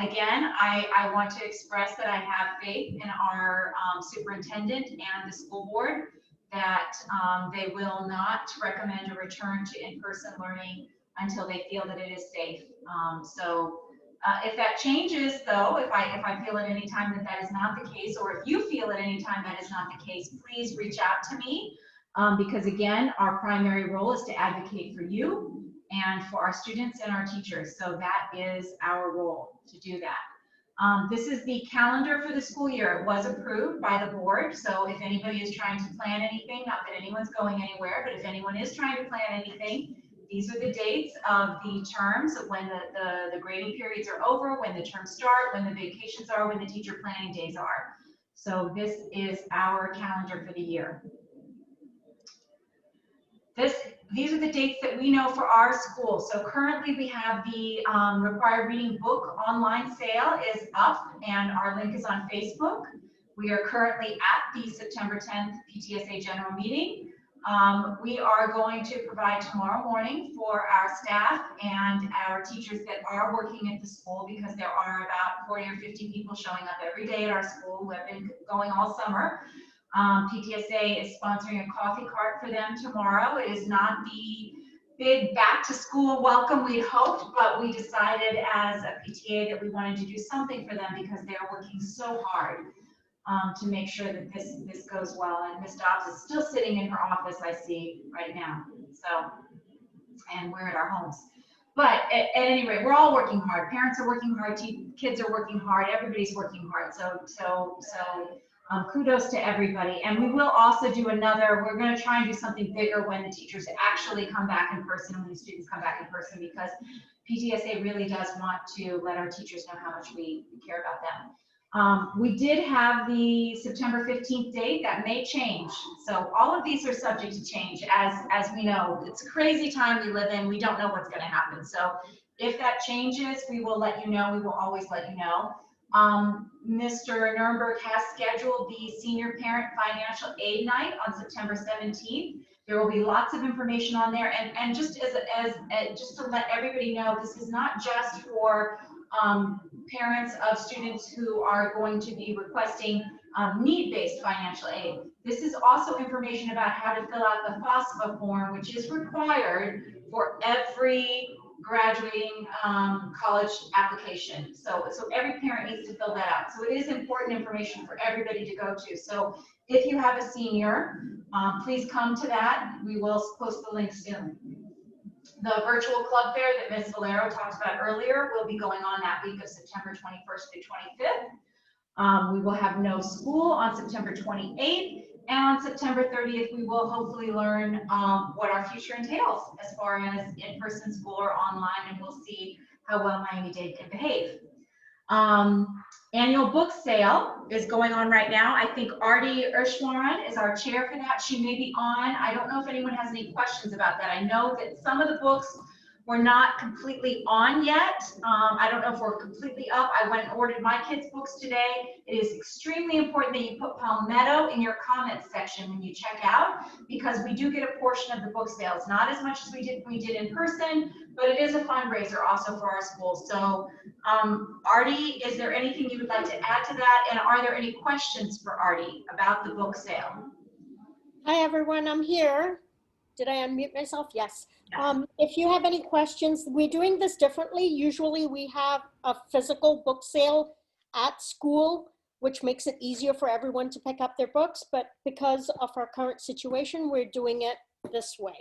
Again, I want to express that I have faith in our superintendent and the school board that they will not recommend a return to in-person learning until they feel that it is safe. If that changes, though, if I feel at any time that that is not the case, or if you feel at any time that is not the case, please reach out to me, because again, our primary role is to advocate for you and for our students and our teachers. So that is our role, to do that. This is the calendar for the school year. It was approved by the board. So if anybody is trying to plan anything, not that anyone's going anywhere, but if anyone is trying to plan anything, these are the dates of the terms, of when the grading periods are over, when the terms start, when the vacations are, when the teacher planning days are. So this is our calendar for the year. These are the dates that we know for our school. So currently we have the required reading book online sale is up, and our link is on Facebook. We are currently at the September 10th PTSA general meeting. We are going to provide tomorrow morning for our staff and our teachers that are working at the school, because there are about 40 or 50 people showing up every day at our school who have been going all summer. PTSA is sponsoring a coffee cart for them tomorrow. It is not the big back to school welcome we'd hoped, but we decided as a PTA that we wanted to do something for them because they're working so hard. to make sure that this goes well. And Ms. Dobbs is still sitting in her office, I see right now. So, and we're at our homes. But at any rate, we're all working hard. Parents are working hard, kids are working hard, everybody's working hard. So kudos to everybody. And we will also do we're gonna try and do something bigger when the teachers actually come back in person, when the students come back in person, because PTSA really does want to let our teachers know how much we care about them. We did have the September 15th date. That may change. So all of these are subject to change, as we know. It's a crazy time we live in. We don't know what's going to happen. So if that changes, we will let you know. We will always let you know. Mr. Nurnberg has scheduled the Senior Parent Financial Aid Night on September 17th. There will be lots of information on there. And just just to let everybody know, this is not just for parents of students who are going to be requesting need-based financial aid. This is also information about how to fill out the FOSFA form, which is required for every graduating college application. So every parent needs to fill that out. So it is important information for everybody to go to. So if you have a senior, please come to that. We will post the link soon. The virtual club fair that Ms. Valero talked about earlier will be going on that week of September 21st through 25th. We will have no school on September 28th, and on September 30th, we will hopefully learn what our future entails as far as in-person school or online, and we'll see how well Miami-Dade can behave. Annual book sale is going on right now. I think Artie Urshwaran is our chair for that. She may be on. I don't know if anyone has any questions about that. I know that some of the books were not completely on yet. I don't know if we're completely up. I went and ordered my kids' books today. It is extremely important that you put Palmetto in your comments section when you check out, because we do get a portion of the book sales. Not as much as we did in person, but it is a fundraiser also for our schools. So Artie, is there anything you would like to add to that? And are there any questions for Artie about the book sale? Hi, everyone. I'm here. Did I unmute myself? Yes. If you have any questions, we're doing this differently. Usually we have a physical book sale at school, which makes it easier for everyone to pick up their books. But because of our current situation, we're doing it this way.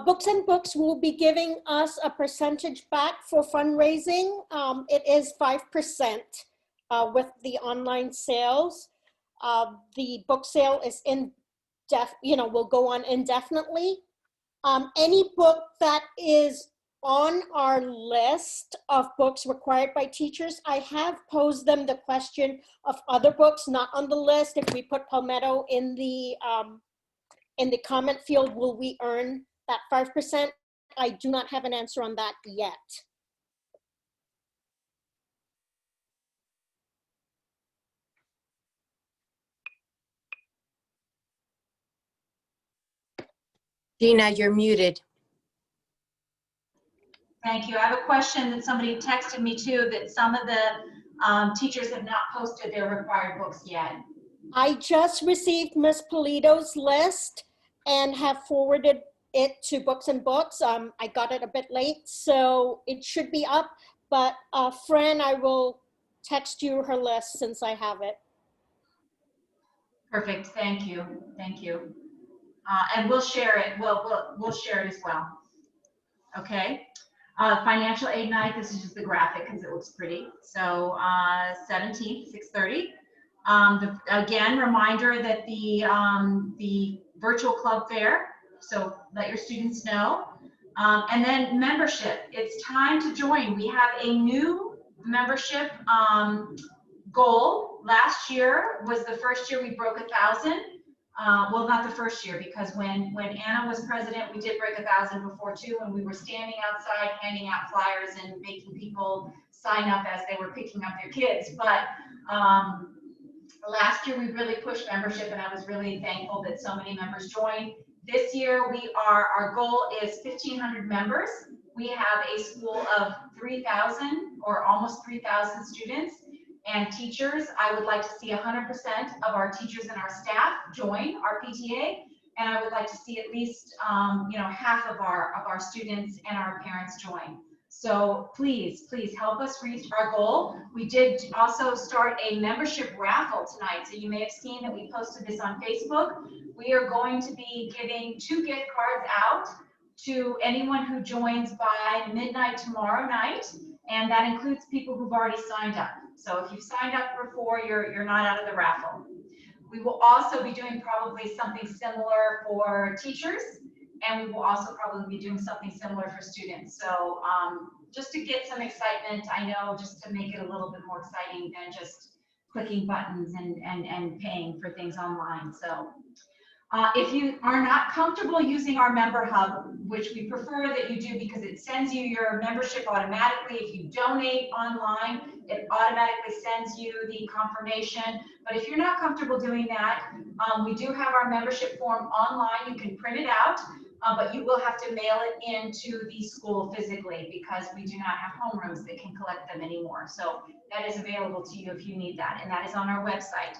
Books and Books will be giving us a percentage back for fundraising. It is 5% with the online sales. The book sale is will go on indefinitely. Any book that is on our list of books required by teachers, I have posed them the question of other books not on the list. If we put Palmetto in the comment field, will we earn that 5%? I do not have an answer on that yet. Gina, you're muted. Thank you. I have a question that somebody texted me too, that some of the teachers have not posted their required books yet. I just received Ms. Polito's list and have forwarded it to Books and Books. I got it a bit late, so it should be up. But Fran, I will text you her list since I have it. Perfect. Thank you. Thank you. And we'll share it. We'll share it as well. Okay. Financial aid night. This is just the graphic because it looks pretty. So 17th, 6:30. Again, reminder that the virtual club fair. So let your students know. And then membership. It's time to join. We have a new membership goal. Last year was the first year we broke 1,000. Well, not the first year, because when Anna was president, we did break 1,000 before too, and we were standing outside handing out flyers and making people sign up as they were picking up their kids. But last year we really pushed membership, and I was really thankful that so many members joined. This year our goal is 1,500 members. We have a school of 3,000 or almost 3,000 students and teachers. I would like to see 100% of our teachers and our staff join our PTA. and I would like to see at least, half of our students and our parents join. So please help us reach our goal. We did also start a membership raffle tonight. So you may have seen that we posted this on Facebook. We are going to be giving 2 gift cards out to anyone who joins by midnight tomorrow night. And that includes people who've already signed up. So if you've signed up before, you're not out of the raffle. We will also be doing probably something similar for teachers, and we will also probably be doing something similar for students. So just to get some excitement, I know, just to make it a little bit more exciting than just clicking buttons and paying for things online. So if you are not comfortable using our member hub, which we prefer that you do because it sends you your membership automatically. If you donate online, it automatically sends you the confirmation. But if you're not comfortable doing that, we do have our membership form online. You can print it out, but you will have to mail it into the school physically because we do not have homerooms that can collect them anymore. So that is available to you if you need that, and that is on our website.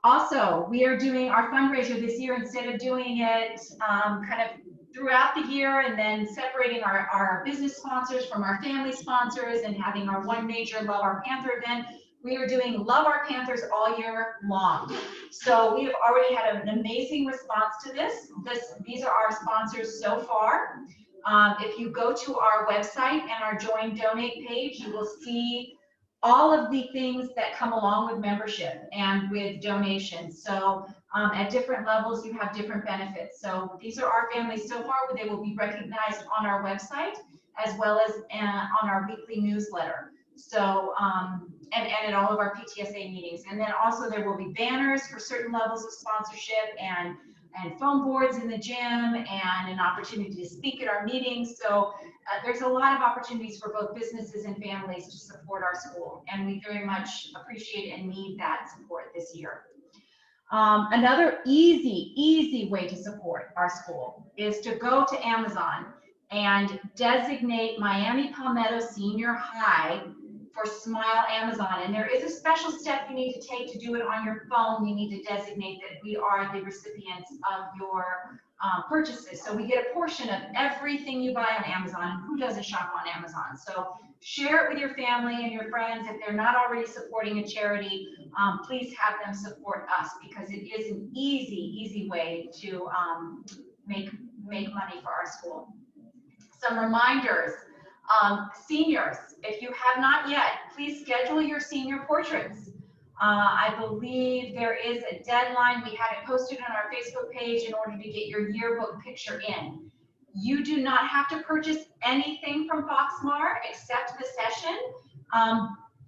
Also, we are doing our fundraiser this year. Instead of doing it kind of throughout the year and then separating our business sponsors from our family sponsors and having our one major Love Our Panther event, we are doing Love Our Panthers all year long. So we have already had an amazing response to this. These are our sponsors so far. If you go to our website and our Join Donate page, you will see all of the things that come along with membership and with donations. So at different levels, you have different benefits. So these are our families so far. They will be recognized on our website as well as on our weekly newsletter. So, and at all of our PTSA meetings. And then also there will be banners for certain levels of sponsorship and foam boards in the gym and an opportunity to speak at our meetings. So there's a lot of opportunities for both businesses and families to support our school. And we very much appreciate and need that support this year. Another easy way to support our school is to go to Amazon and designate Miami Palmetto Senior High for Smile Amazon. And there is a special step you need to take to do it on your phone. You need to designate that we are the recipients of your purchases. So we get a portion of everything you buy on Amazon. Who doesn't shop on Amazon? So share it with your family and your friends. If they're not already supporting a charity, please have them support us because it is an easy way to make money for our school. Some reminders. Seniors, if you have not yet, please schedule your senior portraits. I believe there is a deadline. We have it posted on our Facebook page in order to get your yearbook picture in. You do not have to purchase anything from Foxmar except the session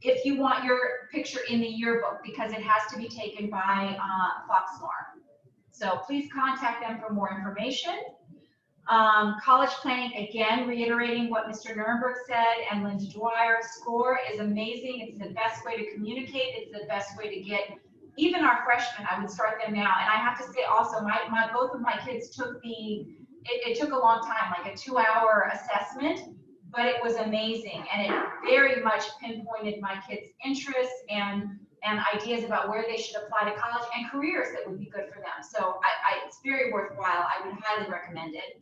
if you want your picture in the yearbook because it has to be taken by Foxmar. So please contact them for more information. College planning, again, reiterating what Mr. Nurnberg said and Linda Dwyer, SCORE is amazing. It's the best way to communicate. It's the best way to get even our freshmen. I would start them now. And I have to say also, both of my kids took it took a long time, like a 2-hour assessment, but it was amazing. And it very much pinpointed my kids' interests and ideas about where they should apply to college and careers that would be good for them. So it's very worthwhile. I would highly recommend it.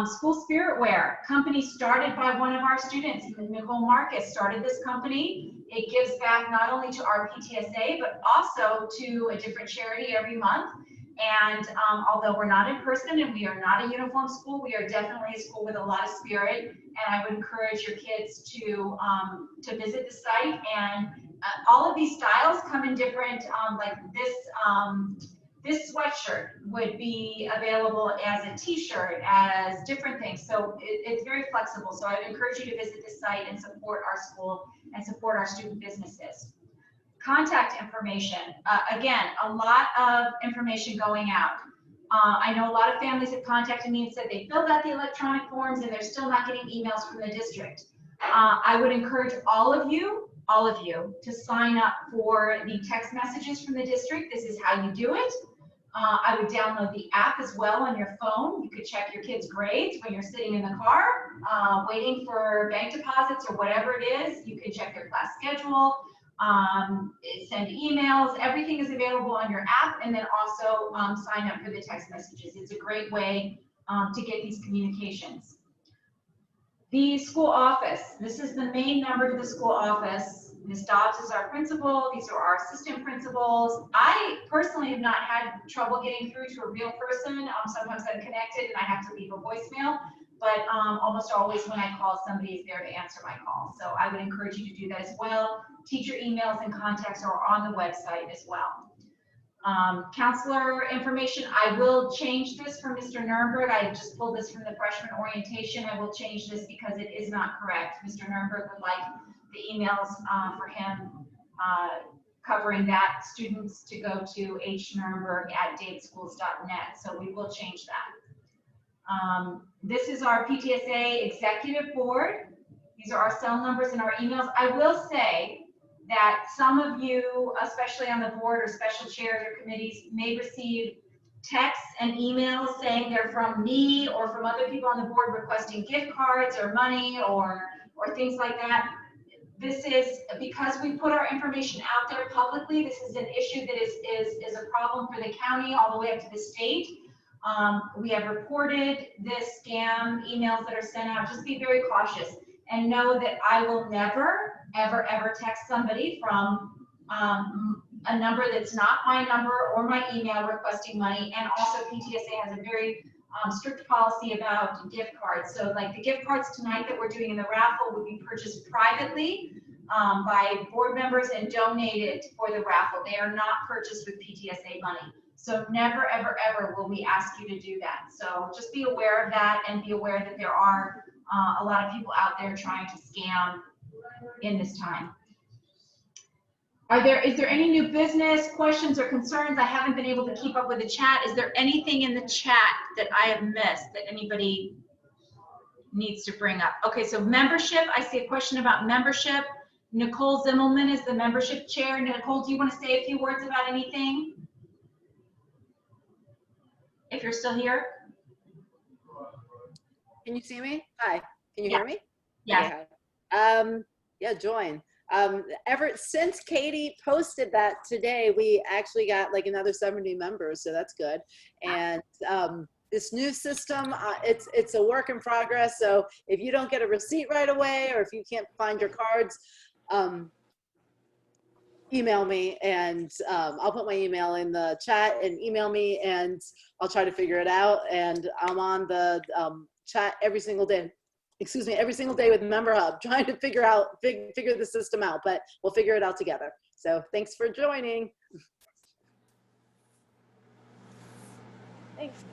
School Spirit Wear, company started by one of our students, Nicole Marcus started this company. It gives back not only to our PTSA, but also to a different charity every month. And although we're not in person and we are not a uniform school, we are definitely a school with a lot of spirit. And I would encourage your kids to visit the site. And all of these styles come in different, like this sweatshirt would be available as a t-shirt, as different things. So it's very flexible. So I would encourage you to visit this site and support our school and support our student businesses. Contact information. Again, a lot of information going out. I know a lot of families have contacted me and said they filled out the electronic forms and they're still not getting emails from the district. I would encourage all of you to sign up for the text messages from the district. This is how you do it. I would download the app as well on your phone. You could check your kids' grades when you're sitting in the car, waiting for bank deposits or whatever it is. You can check their class schedule. send emails. Everything is available on your app, and then also sign up for the text messages. It's a great way to get these communications. The school office. This is the main number to the school office. Ms. Dobbs is our principal. These are our assistant principals. I personally have not had trouble getting through to a real person. Sometimes I'm connected and I have to leave a voicemail, but almost always when I call, somebody is there to answer my call. So I would encourage you to do that as well. Teacher emails and contacts are on the website as well. Counselor information, I will change this for Mr. Nurnberg. I just pulled this from the freshman orientation. I will change this because it is not correct. Mr. Nurnberg would like the emails for him covering that, students to go to hnurnberg@dateschools.net. So we will change that. This is our PTSA executive board. These are our cell numbers and our emails. I will say that some of you, especially on the board or special chairs or committees, may receive texts and emails saying they're from me or from other people on the board requesting gift cards or money or things like that. This is because we put our information out there publicly. This is an issue that is a problem for the county all the way up to the state. We have reported this scam emails that are sent out. Just be very cautious and know that I will never, ever, ever text somebody from a number that's not my number or my email requesting money. And also PTSA has a very strict policy about gift cards. So like the gift cards tonight that we're doing in the raffle would be purchased privately by board members and donated for the raffle. They are not purchased with PTSA money. So never, ever, ever will we ask you to do that. So just be aware of that and be aware that there are a lot of people out there trying to scam in this time. Is there any new business questions or concerns? I haven't been able to keep up with the chat. Is there anything in the chat that I have missed that anybody needs to bring up? Okay, so membership. I see a question about membership. Nicole Zimmelman is the membership chair. Nicole, do you want to say a few words about anything? If you're still here. Can you see me? Hi. Can you hear me? Yeah. Okay, yeah, join. Ever since Katie posted that today, we actually got like another 70 members, so that's good. And this new system, it's a work in progress. So if you don't get a receipt right away, or if you can't find your cards, email me, and I'll put my email in the chat, and email me, and I'll try to figure it out. And I'm on the chat every single day. Excuse me, every single day with Member Hub, trying to figure the system out, but we'll figure it out together. So thanks for joining. Thanks.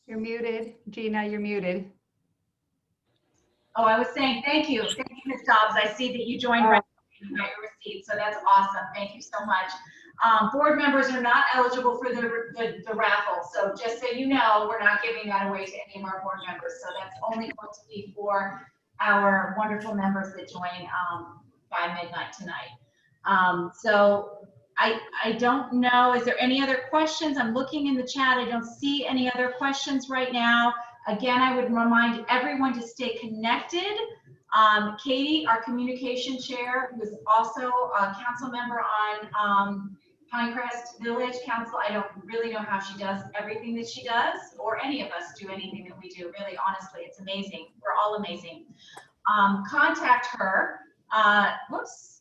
You're muted. Gina, you're muted. Oh, I was saying thank you. Thank you, Ms. Dobbs. I see that you joined right away and got your receipt, so that's awesome. Thank you so much. Board members are not eligible for the raffle, so just so you know, we're not giving that away to any of our board members. So that's only going to be for our wonderful members that join by midnight tonight. So I don't know, is there any other questions? I'm looking in the chat. I don't see any other questions right now. Again, I would remind everyone to stay connected. Katie, our communication chair, who is also a council member on Pinecrest Village Council, I don't really know how she does everything that she does, or any of us do anything that we do, really, honestly. It's amazing. We're all amazing. Contact her. Whoops.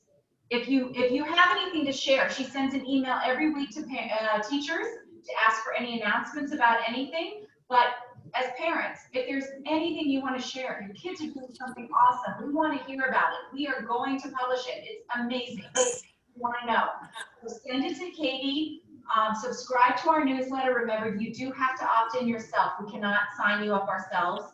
If you have anything to share, she sends an email every week to teachers to ask for any announcements about anything. But as parents, if there's anything you want to share, your kids are doing something awesome, we want to hear about it. We are going to publish it. It's amazing. We want to know. So send it to Katie. Subscribe to our newsletter. Remember, you do have to opt in yourself. We cannot sign you up ourselves.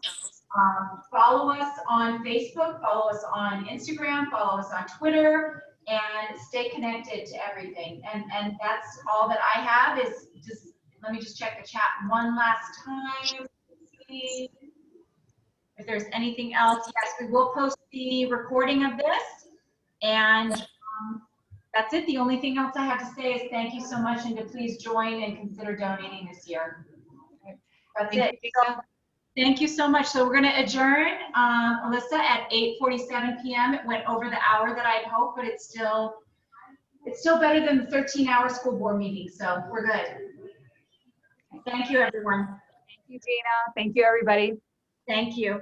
Follow us on Facebook. Follow us on Instagram. Follow us on Twitter. And stay connected to everything. And that's all that I have. Is just, let me just check the chat one last time. See if there's anything else. Yes, we will post the recording of this, and That's it. The only thing else I have to say is thank you so much, and to please join and consider donating this year. That's Thank it. you, So, Gina. thank you so much. So we're going to adjourn, Alyssa, at 8:47 p.m. It went over the hour that I'd hoped, but it's still better than the 13-hour school board meeting. So we're good. Thank you, everyone. Thank you, Gina. Thank you, everybody. Thank you.